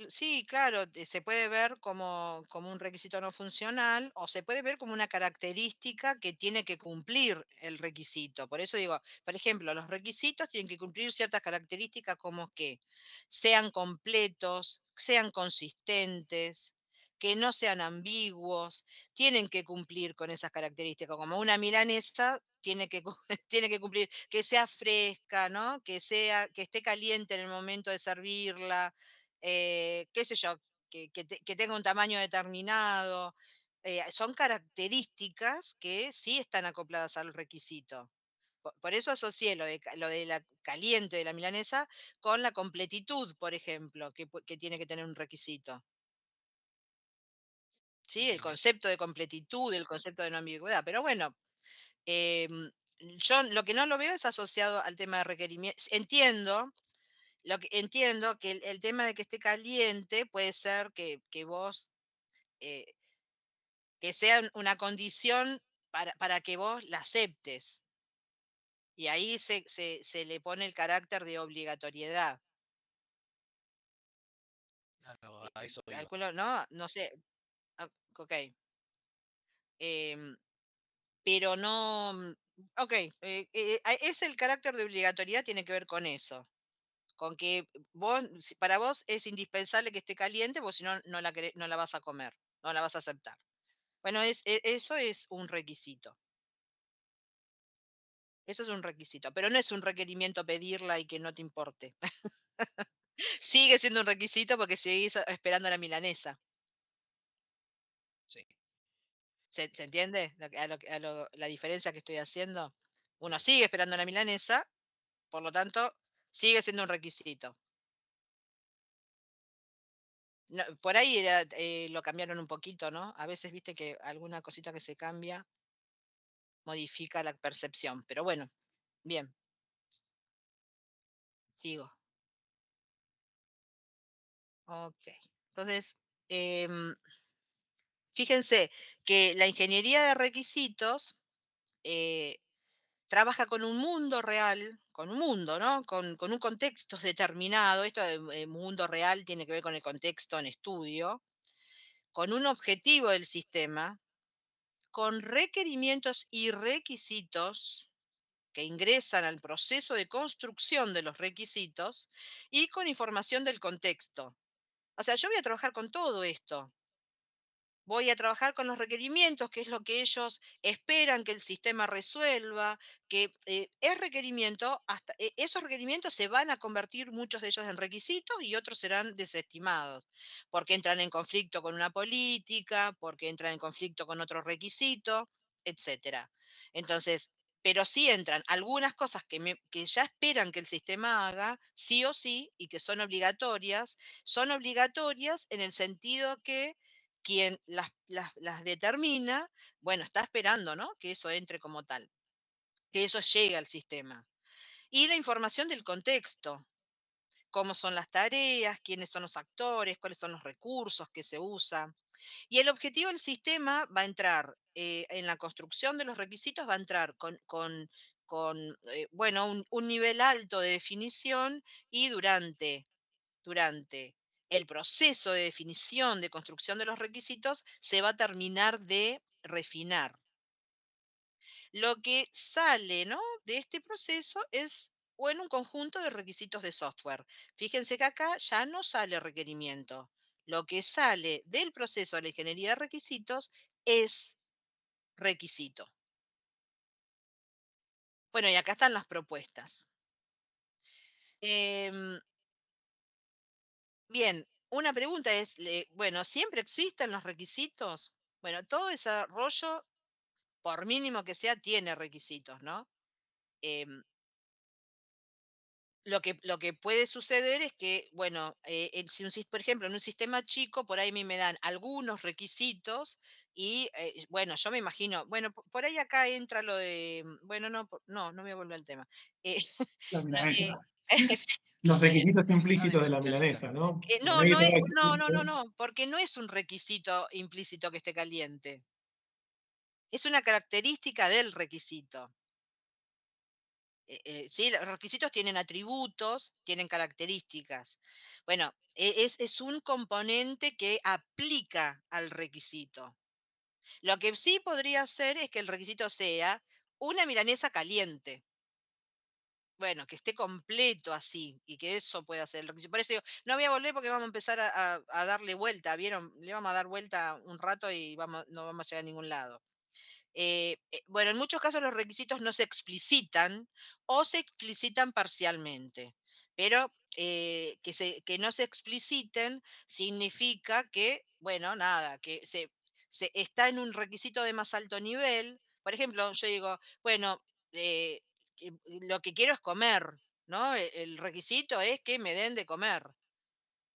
Speaker 1: Sí, claro, se puede ver como un requisito no funcional o se puede ver como una característica que tiene que cumplir el requisito. Por eso digo, por ejemplo, los requisitos tienen que cumplir ciertas características como que sean completos, sean consistentes, que no sean ambiguos, tienen que cumplir con esas características. Como una milanesa tiene que, tiene que cumplir que sea fresca, ¿no? Que esté caliente en el momento de servirla, qué sé yo, que tenga un tamaño determinado. Son características que sí están acopladas al requisito. Por eso asocié lo de la caliente de la milanesa con la completitud, por ejemplo, que tiene que tener un requisito. Sí, el
Speaker 6: Entiendo.
Speaker 1: concepto de completitud, el concepto de no ambigüedad. Pero bueno, yo lo que no lo veo es asociado al tema de requerimientos. Entiendo que el tema de que esté caliente puede ser que vos, eh, que sea una condición para que vos la aceptes. Y ahí se le pone el carácter de obligatoriedad.
Speaker 6: Claro, a eso iba.
Speaker 1: Calculo, ¿no? No sé. Ok. em, pero no. Ok. Es el carácter de obligatoriedad, tiene que ver con eso. Con que para vos es indispensable que esté caliente, porque si no, no la vas a comer, no la vas a aceptar. Bueno, eso es un requisito. Eso es un requisito, pero no es un requerimiento pedirla y que no te importe. Sigue siendo un requisito porque seguís esperando la milanesa.
Speaker 6: Sí.
Speaker 1: ¿Se entiende la diferencia que estoy haciendo? Uno sigue esperando la milanesa, por lo tanto, sigue siendo un requisito. Por ahí lo cambiaron un poquito, ¿no? A veces viste que alguna cosita que se cambia modifica la percepción, pero bueno, bien, sigo. Ok. Entonces, em, fíjense que la ingeniería de requisitos eh, trabaja con un mundo real, con un mundo, ¿no? Con un contexto determinado. Esto de mundo real tiene que ver con el contexto en estudio, con un objetivo del sistema, con requerimientos y requisitos que ingresan al proceso de construcción de los requisitos y con información del contexto. O sea, yo voy a trabajar con todo esto. voy a trabajar con los requerimientos, que es lo que ellos esperan que el sistema resuelva, que es requerimiento, esos requerimientos se van a convertir muchos de ellos en requisitos y otros serán desestimados, porque entran en conflicto con una política, porque entran en conflicto con otro requisito, etcétera. Entonces, pero sí entran algunas cosas que ya esperan que el sistema haga, sí o sí, y que son obligatorias en el sentido que quien las determina, bueno, está esperando, ¿no? Que eso entre como tal, que eso llegue al sistema. Y la información del contexto, cómo son las tareas, quiénes son los actores, cuáles son los recursos que se usan. Y el objetivo del sistema va a entrar, en la construcción de los requisitos, va a entrar bueno, un nivel alto de definición y durante el proceso de definición, de construcción de los requisitos, se va a terminar de refinar. Lo que sale, ¿no?, de este proceso es, bueno, un conjunto de requisitos de software. Fíjense que acá ya no sale requerimiento. Lo que sale del proceso de la ingeniería de requisitos es requisito. Bueno, y acá están las propuestas. Em, Bien, una pregunta es, bueno, ¿siempre existen los requisitos? Bueno, todo desarrollo, por mínimo que sea, tiene requisitos, ¿no? Em, lo que puede suceder es que, bueno, si por ejemplo, en un sistema chico, por ahí a mí me dan algunos requisitos y, bueno, yo me imagino, bueno, por ahí acá entra lo de, bueno, no, no me voy a volver al tema. Eh,
Speaker 7: La
Speaker 1: no,
Speaker 7: milanesa.
Speaker 1: sí.
Speaker 7: Los requisitos
Speaker 6: Ah,
Speaker 7: implícitos de la
Speaker 6: calienta.
Speaker 7: milanesa, ¿no?
Speaker 1: No,
Speaker 7: Poné que
Speaker 1: no,
Speaker 7: te va a
Speaker 1: no, porque no es un requisito implícito que esté caliente. Es una característica del requisito. Sí, los requisitos tienen atributos, tienen características. Bueno, es un componente que aplica al requisito. Lo que sí podría ser es que el requisito sea una milanesa caliente. Bueno, que esté completo así y que eso pueda ser el requisito. Por eso digo, no voy a volver porque vamos a empezar a darle vuelta, ¿vieron? Le vamos a dar vuelta un rato y no vamos a llegar a ningún lado. Bueno, en muchos casos los requisitos no se explicitan o se explicitan parcialmente, pero que no se expliciten significa que, bueno, nada, que se está en un requisito de más alto nivel. Por ejemplo, yo digo, bueno, eh, lo que quiero es comer, ¿no? El requisito es que me den de comer.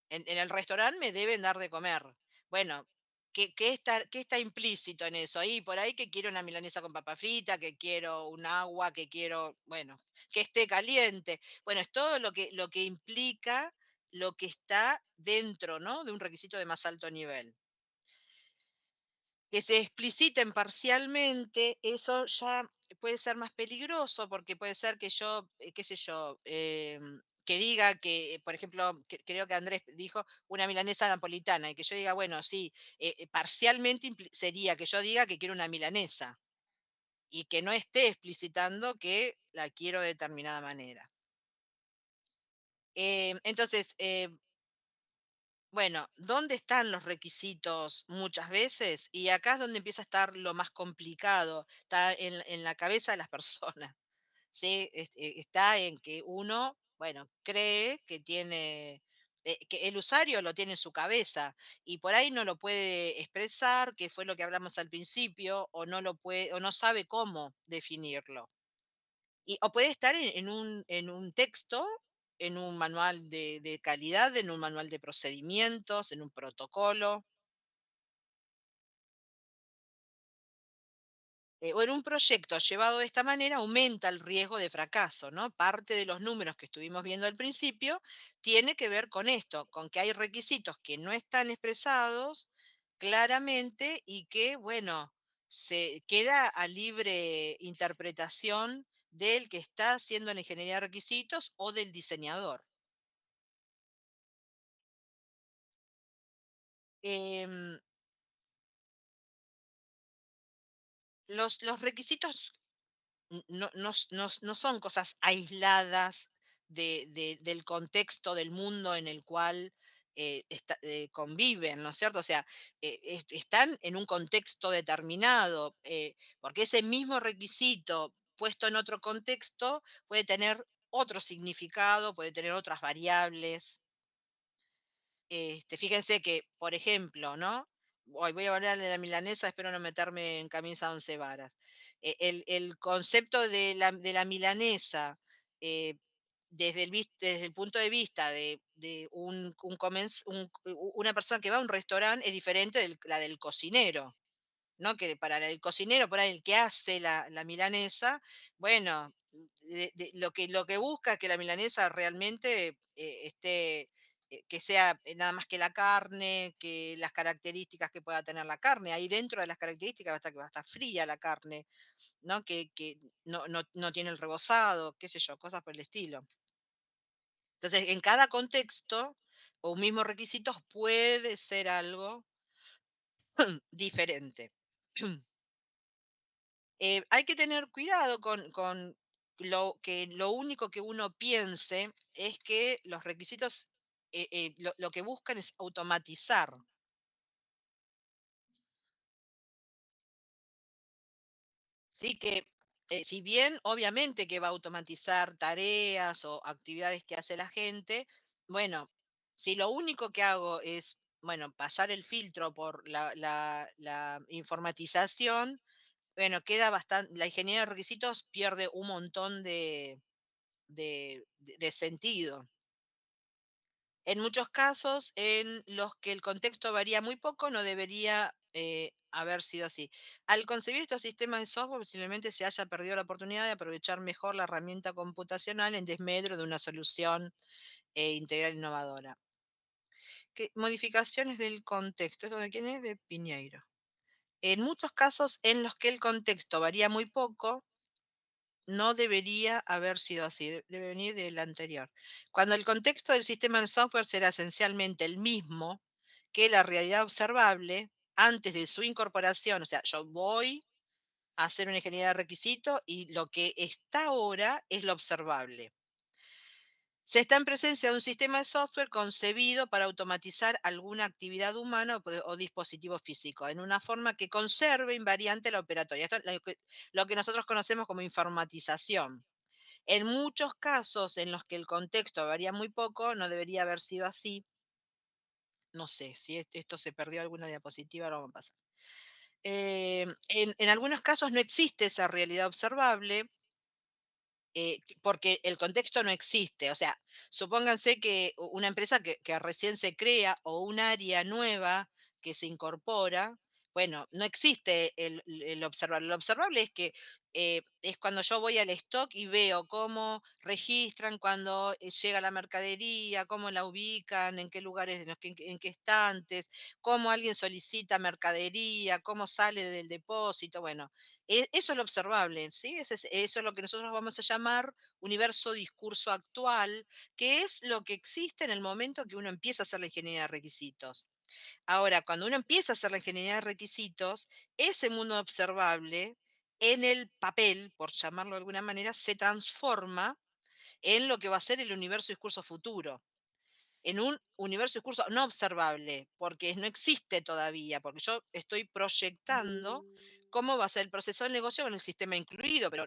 Speaker 1: En el restaurante me deben dar de comer. Bueno, ¿qué está implícito en eso? Ahí, por ahí que quiero una milanesa con papa frita, que quiero un agua, que quiero, bueno, que esté caliente. Bueno, es todo lo que implica lo que está dentro, ¿no?, de un requisito de más alto nivel. Que se expliciten parcialmente, eso ya puede ser más peligroso, porque puede ser que yo, qué sé yo, que diga que, por ejemplo, creo que Andrés dijo una milanesa napolitana, y que yo diga, bueno, sí, parcialmente sería que yo diga que quiero una milanesa y que no esté explicitando que la quiero de determinada manera. Entonces, bueno, ¿dónde están los requisitos muchas veces? Y acá es donde empieza a estar lo más complicado, está en la cabeza de las personas, ¿sí? Está en que uno, bueno, cree que tiene, que el usuario lo tiene en su cabeza y por ahí no lo puede expresar, que fue lo que hablamos al principio, o no lo puede, o no sabe cómo definirlo. O puede estar en un texto, en un manual de calidad, en un manual de procedimientos, en un protocolo, o en un proyecto llevado de esta manera aumenta el riesgo de fracaso, ¿no? Parte de los números que estuvimos viendo al principio tiene que ver con esto, con que hay requisitos que no están expresados claramente y que, bueno, se queda a libre interpretación del que está haciendo la ingeniería de requisitos o del diseñador. Em, los requisitos no son cosas aisladas del contexto del mundo en el cual conviven, ¿no es cierto? O sea, están en un contexto determinado, porque ese mismo requisito puesto en otro contexto puede tener otro significado, puede tener otras variables. Fíjense que, por ejemplo, ¿no? Hoy voy a hablar de la milanesa, espero no meterme en camisa de once varas. El concepto de la milanesa, eh, desde el punto de vista de una persona que va a un restaurante es diferente de la del cocinero. ¿No? Que para el cocinero, por ahí el que hace la milanesa, bueno, lo que busca es que la milanesa realmente esté, que sea nada más que la carne, que las características que pueda tener la carne. Ahí dentro de las características va a estar que va a estar fría la carne, ¿no? Que no tiene el rebozado, qué sé yo, cosas por el estilo. Entonces, en cada contexto o un mismo requisito puede ser algo diferente. Hay que tener cuidado con lo único que uno piense es que los requisitos, lo que buscan es automatizar. Sí que, si bien obviamente que va a automatizar tareas o actividades que hace la gente, bueno, si lo único que hago es, bueno, pasar el filtro por la informatización, bueno, queda bastante, la ingeniería de requisitos pierde un montón de sentido. En muchos casos en los que el contexto varía muy poco, no debería haber sido así. Al concebir estos sistemas de software, posiblemente se haya perdido la oportunidad de aprovechar mejor la herramienta computacional en desmedro de una solución integral innovadora. Modificaciones del contexto. ¿Esto de quién es? De Piñeiro. En muchos casos en los que el contexto varía muy poco, no debería haber sido así, debe venir del anterior. Cuando el contexto del sistema del software será esencialmente el mismo que la realidad observable antes de su incorporación, o sea, yo voy a hacer una ingeniería de requisito y lo que está ahora es lo observable. Se está en presencia de un sistema de software concebido para automatizar alguna actividad humana o dispositivo físico, en una forma que conserve invariante la operatoria. Esto es lo que nosotros conocemos como informatización. En muchos casos en los que el contexto varía muy poco, no debería haber sido así. No sé si esto se perdió alguna diapositiva, ahora vamos a pasar. En algunos casos no existe esa realidad observable, porque el contexto no existe. O sea, supónganse que una empresa que recién se crea o un área nueva que se incorpora, bueno, no existe el observable. Lo observable es que es cuando yo voy al stock y veo cómo registran cuando llega la mercadería, cómo la ubican, en qué lugares, en qué estantes, cómo alguien solicita mercadería, cómo sale del depósito. Bueno, eso es lo observable, ¿sí? Eso es lo que nosotros vamos a llamar universo discurso actual, que es lo que existe en el momento que uno empieza a hacer la ingeniería de requisitos. Ahora, cuando uno empieza a hacer la ingeniería de requisitos, ese mundo observable en el papel, por llamarlo de alguna manera, se transforma en lo que va a ser el universo discurso futuro, en un universo discurso no observable, porque no existe todavía, porque yo estoy proyectando cómo va a ser el proceso del negocio con el sistema incluido, pero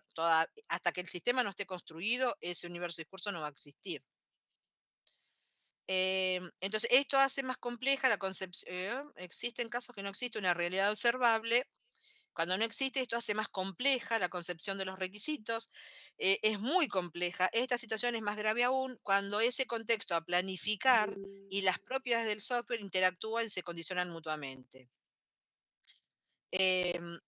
Speaker 1: hasta que el sistema no esté construido, ese universo discurso no va a existir. Entonces, esto hace más compleja la concepción. Existen casos que no existe una realidad observable. Cuando no existe, esto hace más compleja la concepción de los requisitos. Es muy compleja. Esta situación es más grave aún cuando ese contexto a planificar y las propiedades del software interactúan y se condicionan mutuamente. Em,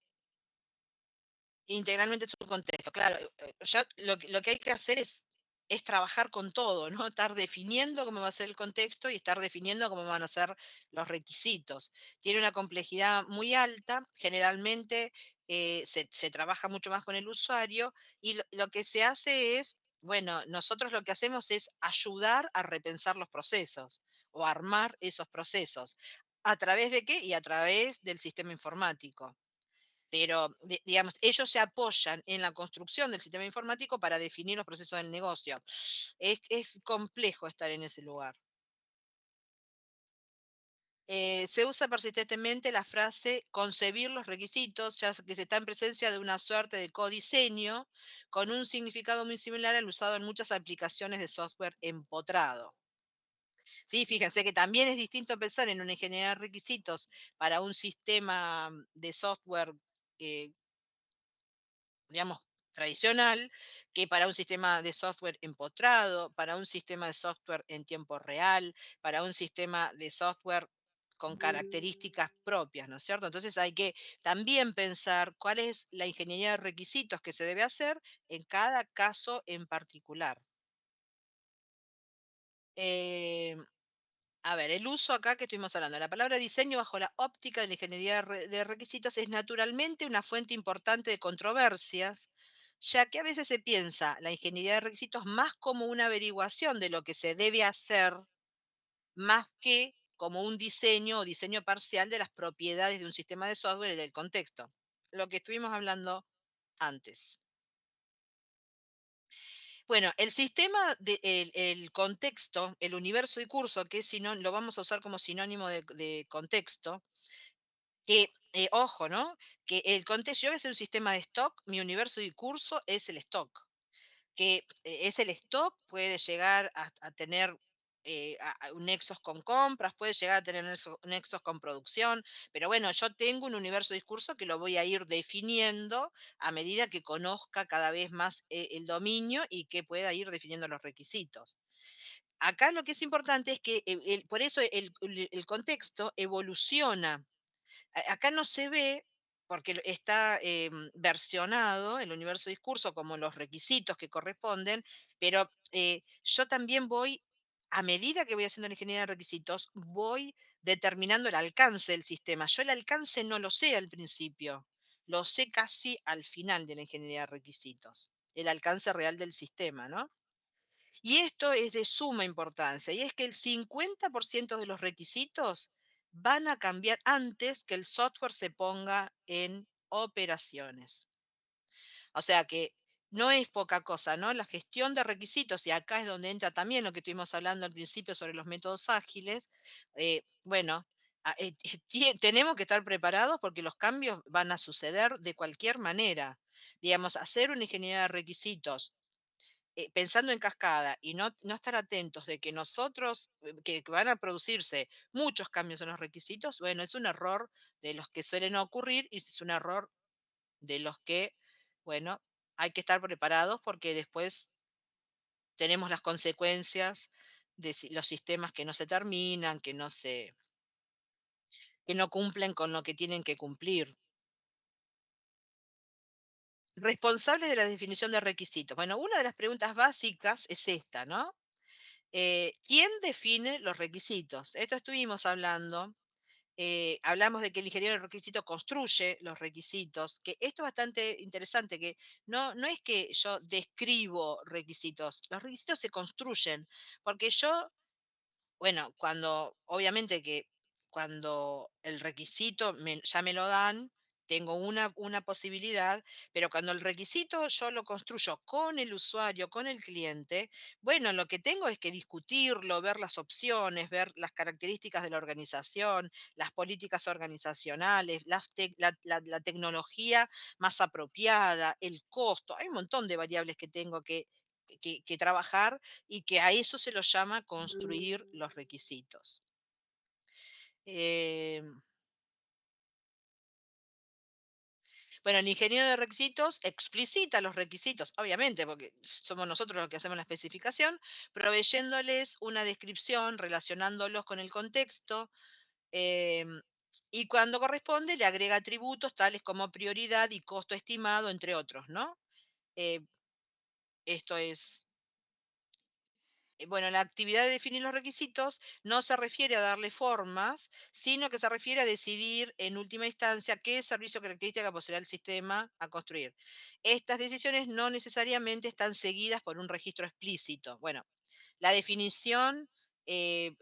Speaker 1: Integralmente en su contexto. Claro, ya lo que hay que hacer es trabajar con todo, ¿no? Estar definiendo cómo va a ser el contexto y estar definiendo cómo van a ser los requisitos. Tiene una complejidad muy alta, generalmente se trabaja mucho más con el usuario y lo que se hace es, bueno, nosotros lo que hacemos es ayudar a repensar los procesos o armar esos procesos. ¿A través de qué? Y a través del sistema informático. Pero, digamos, ellos se apoyan en la construcción del sistema informático para definir los procesos del negocio. Es complejo estar en ese lugar. Se usa persistentemente la frase concebir los requisitos, ya que se está en presencia de una suerte de codiseño con un significado muy similar al usado en muchas aplicaciones de software empotrado. Sí, fíjense que también es distinto pensar en una ingeniería de requisitos para un sistema de software, eh, digamos, tradicional, que para un sistema de software empotrado, para un sistema de software en tiempo real, para un sistema de software con características propias, ¿no es cierto? Entonces hay que también pensar cuál es la ingeniería de requisitos que se debe hacer en cada caso en particular. Eh, A ver, el uso acá que estuvimos hablando, la palabra diseño bajo la óptica de la ingeniería de requisitos es naturalmente una fuente importante de controversias, ya que a veces se piensa la ingeniería de requisitos más como una averiguación de lo que se debe hacer, más que como un diseño o diseño parcial de las propiedades de un sistema de software y del contexto. Lo que estuvimos hablando antes. Bueno, el sistema, el contexto, el universo y curso, que es lo vamos a usar como sinónimo de contexto, que, ojo, ¿no? Que el contexto, yo voy a hacer un sistema de stock, mi universo y curso es el stock, que es el stock, puede llegar a tener nexos con compras, puede llegar a tener nexos con producción, pero bueno, yo tengo un universo de discurso que lo voy a ir definiendo a medida que conozca cada vez más el dominio y que pueda ir definiendo los requisitos. Acá lo que es importante es que por eso el contexto evoluciona. Acá no se ve, porque está versionado el universo discurso como los requisitos que corresponden, pero yo también voy, a medida que voy haciendo la ingeniería de requisitos, voy determinando el alcance del sistema. Yo el alcance no lo sé al principio, lo sé casi al final de la ingeniería de requisitos, el alcance real del sistema, ¿no? Y esto es de suma importancia, y es que el 50% de los requisitos van a cambiar antes que el software se ponga en operaciones. O sea que no es poca cosa, ¿no? La gestión de requisitos, y acá es donde entra también lo que estuvimos hablando al principio sobre los métodos ágiles. Bueno, tenemos que estar preparados porque los cambios van a suceder de cualquier manera. Digamos, hacer una ingeniería de requisitos pensando en cascada y no estar atentos de que nosotros, que van a producirse muchos cambios en los requisitos, bueno, es un error de los que suelen ocurrir y es un error de los que, bueno, hay que estar preparados porque después tenemos las consecuencias de los sistemas que no se terminan, que no cumplen con lo que tienen que cumplir. Responsables de la definición de requisitos. Bueno, una de las preguntas básicas es esta, ¿no? ¿Quién define los requisitos? Esto estuvimos hablando. Hablamos de que el ingeniero de requisitos construye los requisitos, que esto es bastante interesante, que no es que yo describo requisitos, los requisitos se construyen, porque yo bueno, obviamente que cuando el requisito ya me lo dan, tengo una posibilidad, pero cuando el requisito yo lo construyo con el usuario, con el cliente, bueno, lo que tengo es que discutirlo, ver las opciones, ver las características de la organización, las políticas organizacionales, la tecnología más apropiada, el costo. Hay un montón de variables que tengo que trabajar y que a eso se lo llama construir los requisitos. Em, bueno, el ingeniero de requisitos explicita los requisitos, obviamente, porque somos nosotros los que hacemos la especificación, proveyéndoles una descripción, relacionándolos con el contexto, em, y cuando corresponde le agrega atributos tales como prioridad y costo estimado, entre otros, ¿no? Eh, Esto es bueno, la actividad de definir los requisitos no se refiere a darle formas, sino que se refiere a decidir en última instancia qué servicio o característica poseerá el sistema a construir. Estas decisiones no necesariamente están seguidas por un registro explícito. Bueno, la definición,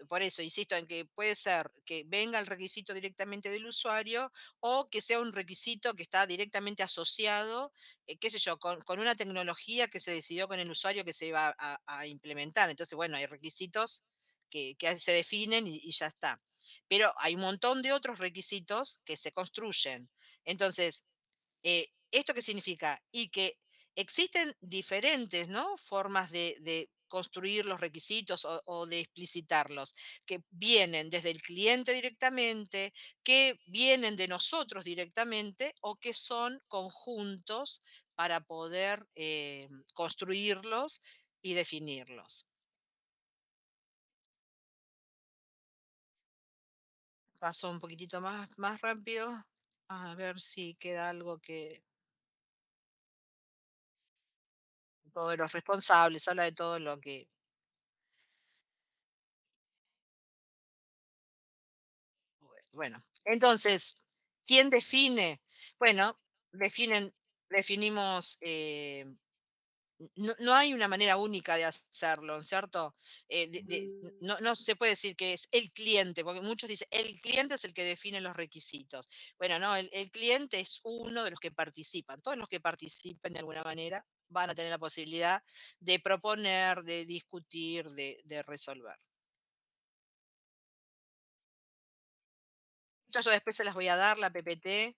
Speaker 1: por eso insisto en que puede ser que venga el requisito directamente del usuario o que sea un requisito que está directamente asociado, qué sé yo, con una tecnología que se decidió con el usuario que se iba a implementar. Entonces, bueno, hay requisitos que se definen y ya está. Pero hay un montón de otros requisitos que se construyen. Entonces, ¿esto qué significa? Y que existen diferentes, ¿no? Formas de construir los requisitos o de explicitarlos, que vienen desde el cliente directamente, que vienen de nosotros directamente o que son conjuntos para poder construirlos y definirlos. Paso un poquitito más rápido, a ver si queda algo que todos los responsables, habla de todo lo que. Bueno, entonces, ¿quién define? Bueno, definimos, no hay una manera única de hacerlo, ¿cierto? No se puede decir que es el cliente, porque muchos dicen, el cliente es el que define los requisitos. Bueno, no, el cliente es uno de los que participan. Todos los que participen de alguna manera van a tener la posibilidad de proponer, de discutir, de resolver. Yo después se las voy a dar, la PPT,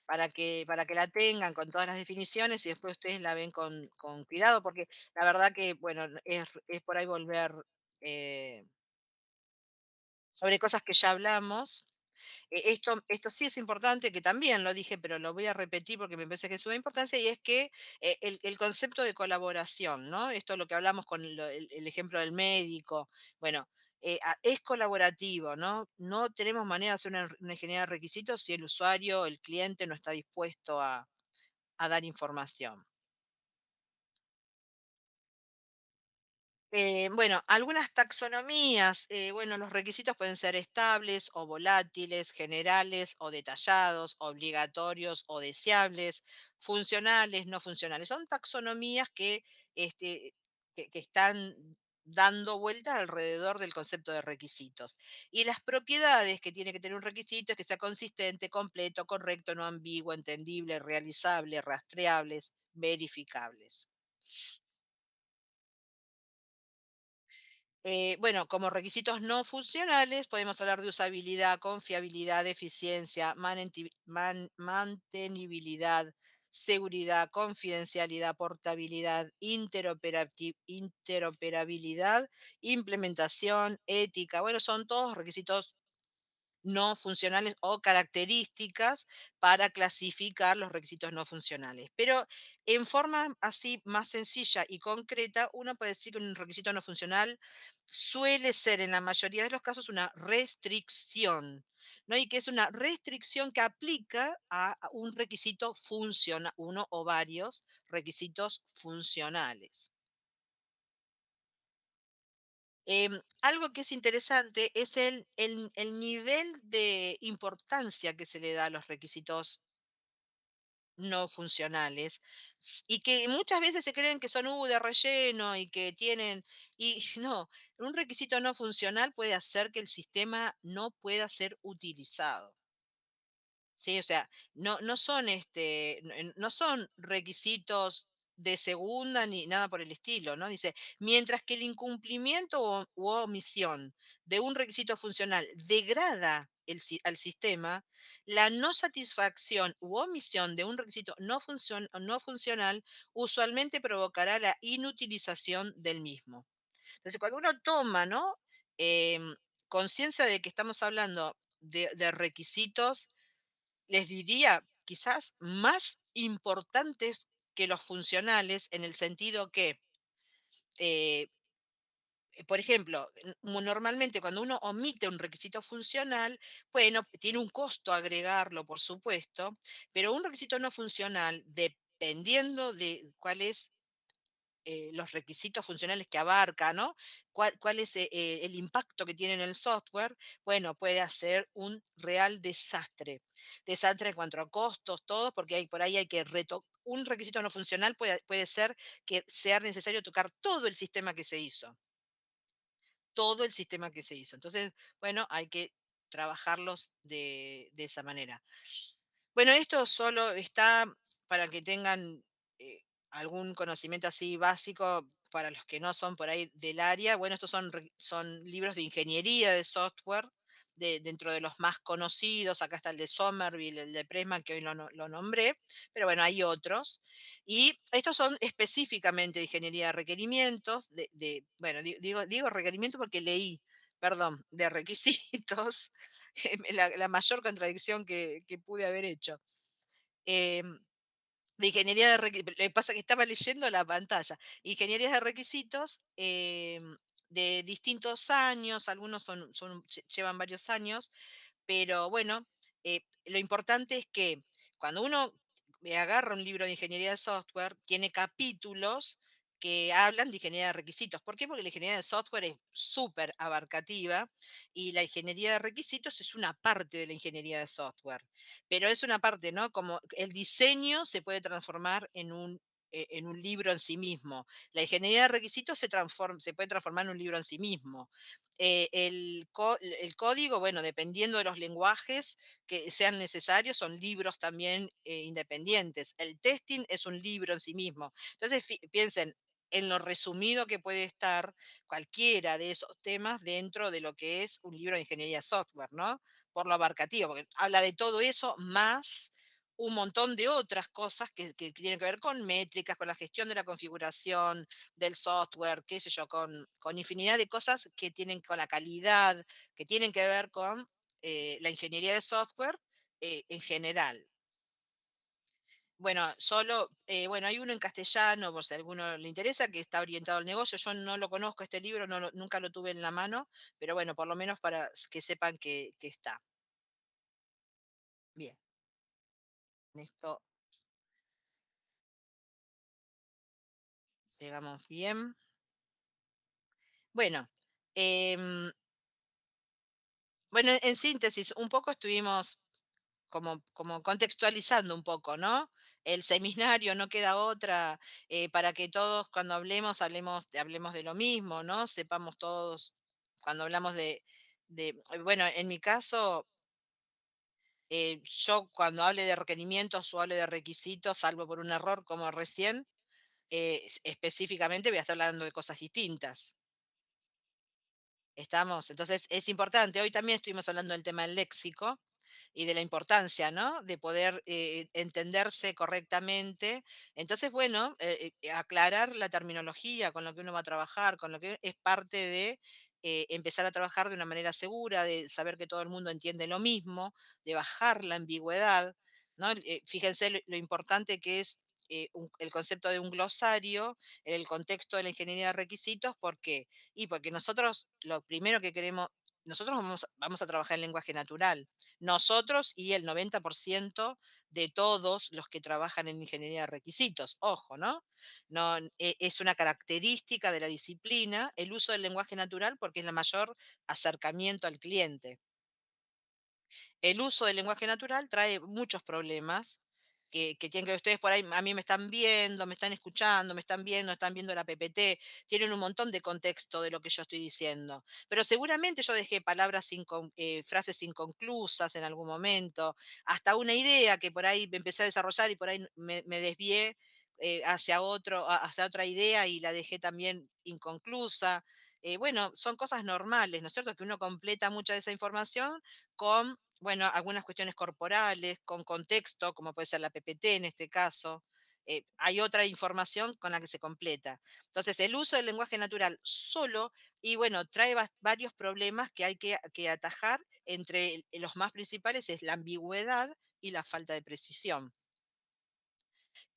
Speaker 1: para que la tengan con todas las definiciones y después ustedes la ven con cuidado, porque la verdad que, bueno, es por ahí volver eh, sobre cosas que ya hablamos. Esto sí es importante, que también lo dije, pero lo voy a repetir porque me parece que es de importancia, y es que el concepto de colaboración, ¿no? Esto es lo que hablamos con el ejemplo del médico, bueno, es colaborativo, ¿no? No tenemos manera de hacer una ingeniería de requisitos si el usuario, el cliente no está dispuesto a dar información. Bueno, algunas taxonomías, bueno, los requisitos pueden ser estables o volátiles, generales o detallados, obligatorios o deseables, funcionales, no funcionales. Son taxonomías este, que están dando vuelta alrededor del concepto de requisitos. Y las propiedades que tiene que tener un requisito es que sea consistente, completo, correcto, no ambiguo, entendible, realizable, rastreables, verificables. Bueno, como requisitos no funcionales podemos hablar de usabilidad, confiabilidad, eficiencia, mantenibilidad, seguridad, confidencialidad, portabilidad, interoperabilidad, implementación, ética. Bueno, son todos requisitos no funcionales o características para clasificar los requisitos no funcionales. Pero en forma así más sencilla y concreta, uno puede decir que un requisito no funcional suele ser en la mayoría de los casos una restricción, ¿no? Y que es una restricción que aplica a un requisito funcional, uno o varios requisitos funcionales. Algo que es interesante es el nivel de importancia que se le da a los requisitos no funcionales y que muchas veces se creen que son de relleno y que tienen, y no, un requisito no funcional puede hacer que el sistema no pueda ser utilizado. Sí, o sea, no son no son requisitos de segunda ni nada por el estilo, ¿no? Dice, mientras que el incumplimiento u omisión de un requisito funcional degrada al sistema, la no satisfacción u omisión de un requisito no funcional usualmente provocará la inutilización del mismo. Entonces, cuando uno toma, ¿no? Em, conciencia de que estamos hablando de requisitos, les diría, quizás más importantes que los funcionales, en el sentido que, eh, por ejemplo, normalmente cuando uno omite un requisito funcional, bueno, tiene un costo agregarlo, por supuesto, pero un requisito no funcional, dependiendo de cuál es los requisitos funcionales que abarca, ¿no? ¿Cuál es el impacto que tiene en el software? Bueno, puede hacer un real desastre. Desastre en cuanto a costos, todo, porque por ahí hay que un requisito no funcional puede ser que sea necesario tocar todo el sistema que se hizo. Todo el sistema que se hizo. Entonces, bueno, hay que trabajarlos de esa manera. Bueno, esto solo está para que tengan algún conocimiento así básico. para los que no son por ahí del área, bueno, estos son libros de ingeniería de software, dentro de los más conocidos. Acá está el de Somerville, el de Pressman, que hoy lo nombré, pero bueno, hay otros. Y estos son específicamente de ingeniería de requerimientos, bueno, digo requerimientos porque leí, perdón, de requisitos, la mayor contradicción que pude haber hecho. Em, de ingeniería de requisitos, le pasa que estaba leyendo la pantalla. Ingenierías de requisitos de distintos años, algunos llevan varios años, pero bueno, lo importante es que cuando uno agarra un libro de ingeniería de software, tiene capítulos que hablan de ingeniería de requisitos. ¿Por qué? Porque la ingeniería de software es súper abarcativa y la ingeniería de requisitos es una parte de la ingeniería de software. Pero es una parte, ¿no? Como el diseño se puede transformar en un libro en sí mismo. La ingeniería de requisitos se puede transformar en un libro en sí mismo. El código, bueno, dependiendo de los lenguajes que sean necesarios, son libros también independientes. El testing es un libro en sí mismo. Entonces, piensen en lo resumido que puede estar cualquiera de esos temas dentro de lo que es un libro de ingeniería software, ¿no? Por lo abarcativo, porque habla de todo eso más un montón de otras cosas que tienen que ver con métricas, con la gestión de la configuración, del software, qué sé yo, con infinidad de cosas que tienen con la calidad, que tienen que ver con la ingeniería de software en general. Bueno, bueno, hay uno en castellano, por si a alguno le interesa, que está orientado al negocio. Yo no lo conozco este libro, nunca lo tuve en la mano, pero bueno, por lo menos para que sepan que está. Bien, esto llegamos bien. Bueno, em, bueno, en síntesis, un poco estuvimos como contextualizando un poco, ¿no? El seminario no queda otra para que todos cuando hablemos de lo mismo, ¿no? Sepamos todos cuando hablamos bueno, en mi caso, yo cuando hable de requerimientos o hable de requisitos, salvo por un error como recién, específicamente voy a estar hablando de cosas distintas. ¿Estamos? Entonces es importante. Hoy también estuvimos hablando del tema del léxico y de la importancia, ¿no? De poder entenderse correctamente. Entonces, bueno, aclarar la terminología con lo que uno va a trabajar, con lo que es parte de empezar a trabajar de una manera segura, de saber que todo el mundo entiende lo mismo, de bajar la ambigüedad, ¿no? Fíjense lo importante que es el concepto de un glosario en el contexto de la ingeniería de requisitos. ¿Por qué? Y porque nosotros lo primero que queremos, nosotros vamos a trabajar en lenguaje natural. Nosotros y el 90% de todos los que trabajan en ingeniería de requisitos. Ojo, ¿no? No, es una característica de la disciplina el uso del lenguaje natural porque es el mayor acercamiento al cliente. El uso del lenguaje natural trae muchos problemas que tienen que ver ustedes por ahí, a mí me están viendo, me están escuchando, me están viendo la PPT, tienen un montón de contexto de lo que yo estoy diciendo. Pero seguramente yo dejé frases inconclusas en algún momento, hasta una idea que por ahí me empecé a desarrollar y por ahí me desvié hacia otra idea y la dejé también inconclusa. Bueno, son cosas normales, ¿no es cierto? Que uno completa mucha de esa información con, bueno, algunas cuestiones corporales, con contexto, como puede ser la PPT en este caso. Hay otra información con la que se completa. Entonces, el uso del lenguaje natural solo, y bueno, trae varios problemas que hay que atajar. Entre los más principales es la ambigüedad y la falta de precisión.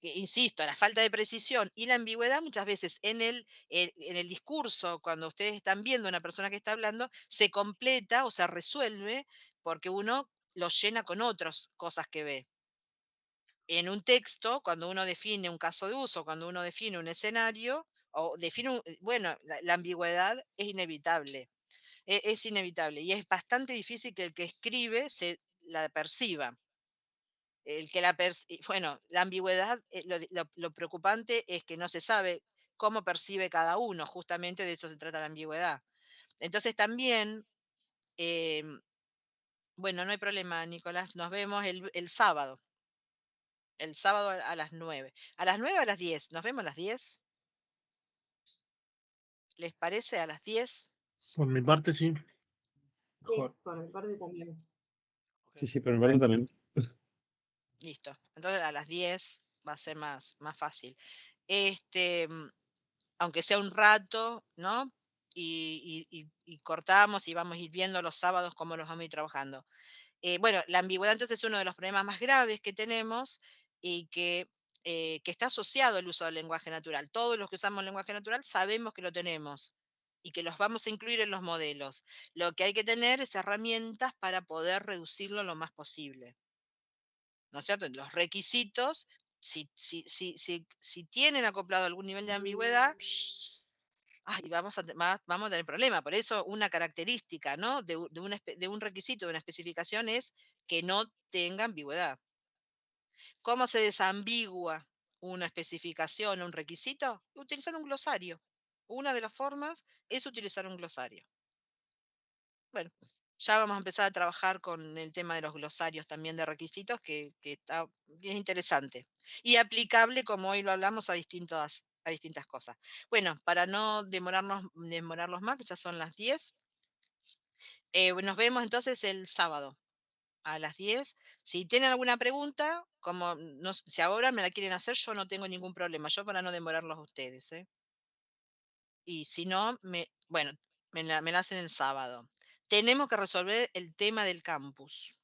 Speaker 1: Que, insisto, la falta de precisión y la ambigüedad muchas veces en el discurso, cuando ustedes están viendo a una persona que está hablando, se completa o se resuelve porque uno lo llena con otras cosas que ve. En un texto, cuando uno define un caso de uso, cuando uno define un escenario, o define, bueno, la ambigüedad es inevitable, es inevitable y es bastante difícil que el que escribe se la perciba. Bueno, la ambigüedad, lo preocupante es que no se sabe cómo percibe cada uno, justamente de eso se trata la ambigüedad. Entonces también, bueno, no hay problema, Nicolás, nos vemos el sábado a las 9. ¿A las 9 o a las 10? ¿Nos vemos a las 10? ¿Les parece a las 10?
Speaker 2: Por mi parte, sí.
Speaker 4: Sí,
Speaker 3: Mejor.
Speaker 4: por mi parte también.
Speaker 6: Ok.
Speaker 3: Sí, pero me también.
Speaker 1: Listo. Entonces a las 10 va a ser más fácil. Aunque sea un rato, ¿no? Y cortamos y vamos a ir viendo los sábados cómo los vamos a ir trabajando. Bueno, la ambigüedad entonces es uno de los problemas más graves que tenemos y que está asociado al uso del lenguaje natural. Todos los que usamos lenguaje natural sabemos que lo tenemos y que los vamos a incluir en los modelos. Lo que hay que tener es herramientas para poder reducirlo lo más posible. ¿No es cierto? Los requisitos, si tienen acoplado algún nivel de ambigüedad, vamos a tener problema. Por eso una característica, ¿no? de un requisito, de una especificación es que no tenga ambigüedad. ¿Cómo se desambigua una especificación o un requisito? Utilizando un glosario. Una de las formas es utilizar un glosario. Bueno, ya vamos a empezar a trabajar con el tema de los glosarios también de requisitos, que es interesante. Y aplicable, como hoy lo hablamos, a distintas cosas. Bueno, para no demorarlos más, que ya son las 10, nos vemos entonces el sábado a las 10. Si tienen alguna pregunta, como si ahora me la quieren hacer, yo no tengo ningún problema. Yo para no demorarlos a ustedes. Y si no, me la hacen el sábado. Tenemos que resolver el tema del campus.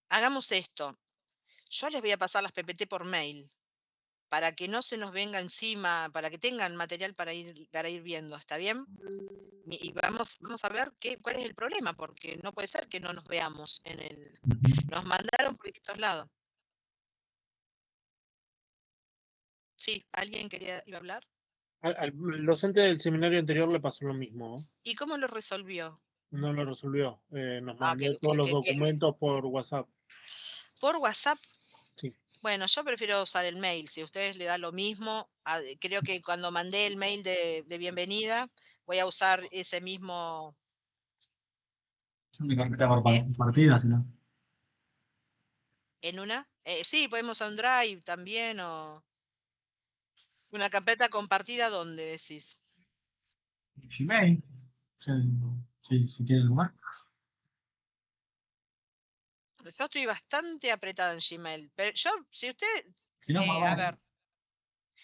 Speaker 1: Hagamos esto. Yo les voy a pasar las PPT por mail para que no se nos venga encima, para que tengan material para ir viendo. ¿Está bien? Y vamos a ver cuál es el problema, porque no puede ser que no nos veamos en el. Nos mandaron por distintos lados. Sí, ¿alguien iba a hablar?
Speaker 2: Al docente del seminario anterior le pasó lo mismo, ¿no?
Speaker 1: ¿Y cómo lo resolvió?
Speaker 2: No lo resolvió. Nos
Speaker 1: Ah,
Speaker 2: mandó todos los documentos por WhatsApp.
Speaker 1: ¿Por WhatsApp?
Speaker 2: Sí.
Speaker 1: Bueno, yo prefiero usar el mail. Si a ustedes le da lo mismo, creo que cuando mandé el mail de bienvenida, voy a usar ese mismo.
Speaker 9: Una carpeta por partida, si no.
Speaker 1: ¿En una? Sí, podemos usar un Drive también o una carpeta compartida, ¿dónde decís?
Speaker 9: Gmail. Si tiene lugar.
Speaker 1: Yo estoy bastante apretada en Gmail, pero si usted,
Speaker 9: Si no,
Speaker 1: a ver,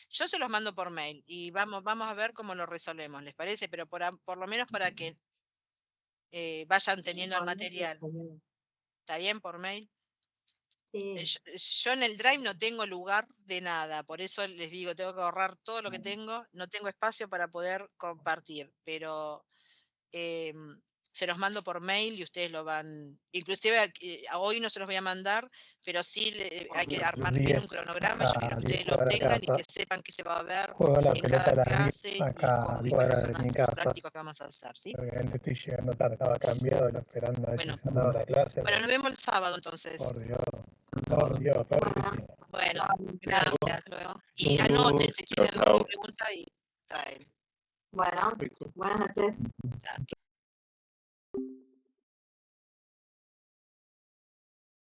Speaker 1: yo se los mando por mail y vamos a ver cómo lo resolvemos, ¿les parece? Pero por lo menos para que vayan teniendo el material. ¿Está bien por mail?
Speaker 4: Sí.
Speaker 1: Yo en el Drive no tengo lugar de nada, por eso les digo, tengo que ahorrar todo lo que tengo, no tengo espacio para poder compartir, pero se los mando por mail y ustedes lo van, inclusive hoy no se los voy a mandar, pero sí hay que armar bien un cronograma, yo quiero que ustedes lo tengan y que sepan que se va a ver en cada clase y cuáles son los prácticos que vamos a hacer, ¿sí?
Speaker 5: Estoy llegando tarde, estaba cambiado esperando a ver si se andaba la clase.
Speaker 1: Bueno, nos vemos el sábado entonces.
Speaker 5: Por Dios.
Speaker 1: Bueno, gracias. Luego. Y anoten si tienen alguna pregunta y traen.
Speaker 4: Bueno, buenas noches.
Speaker 1: Chao.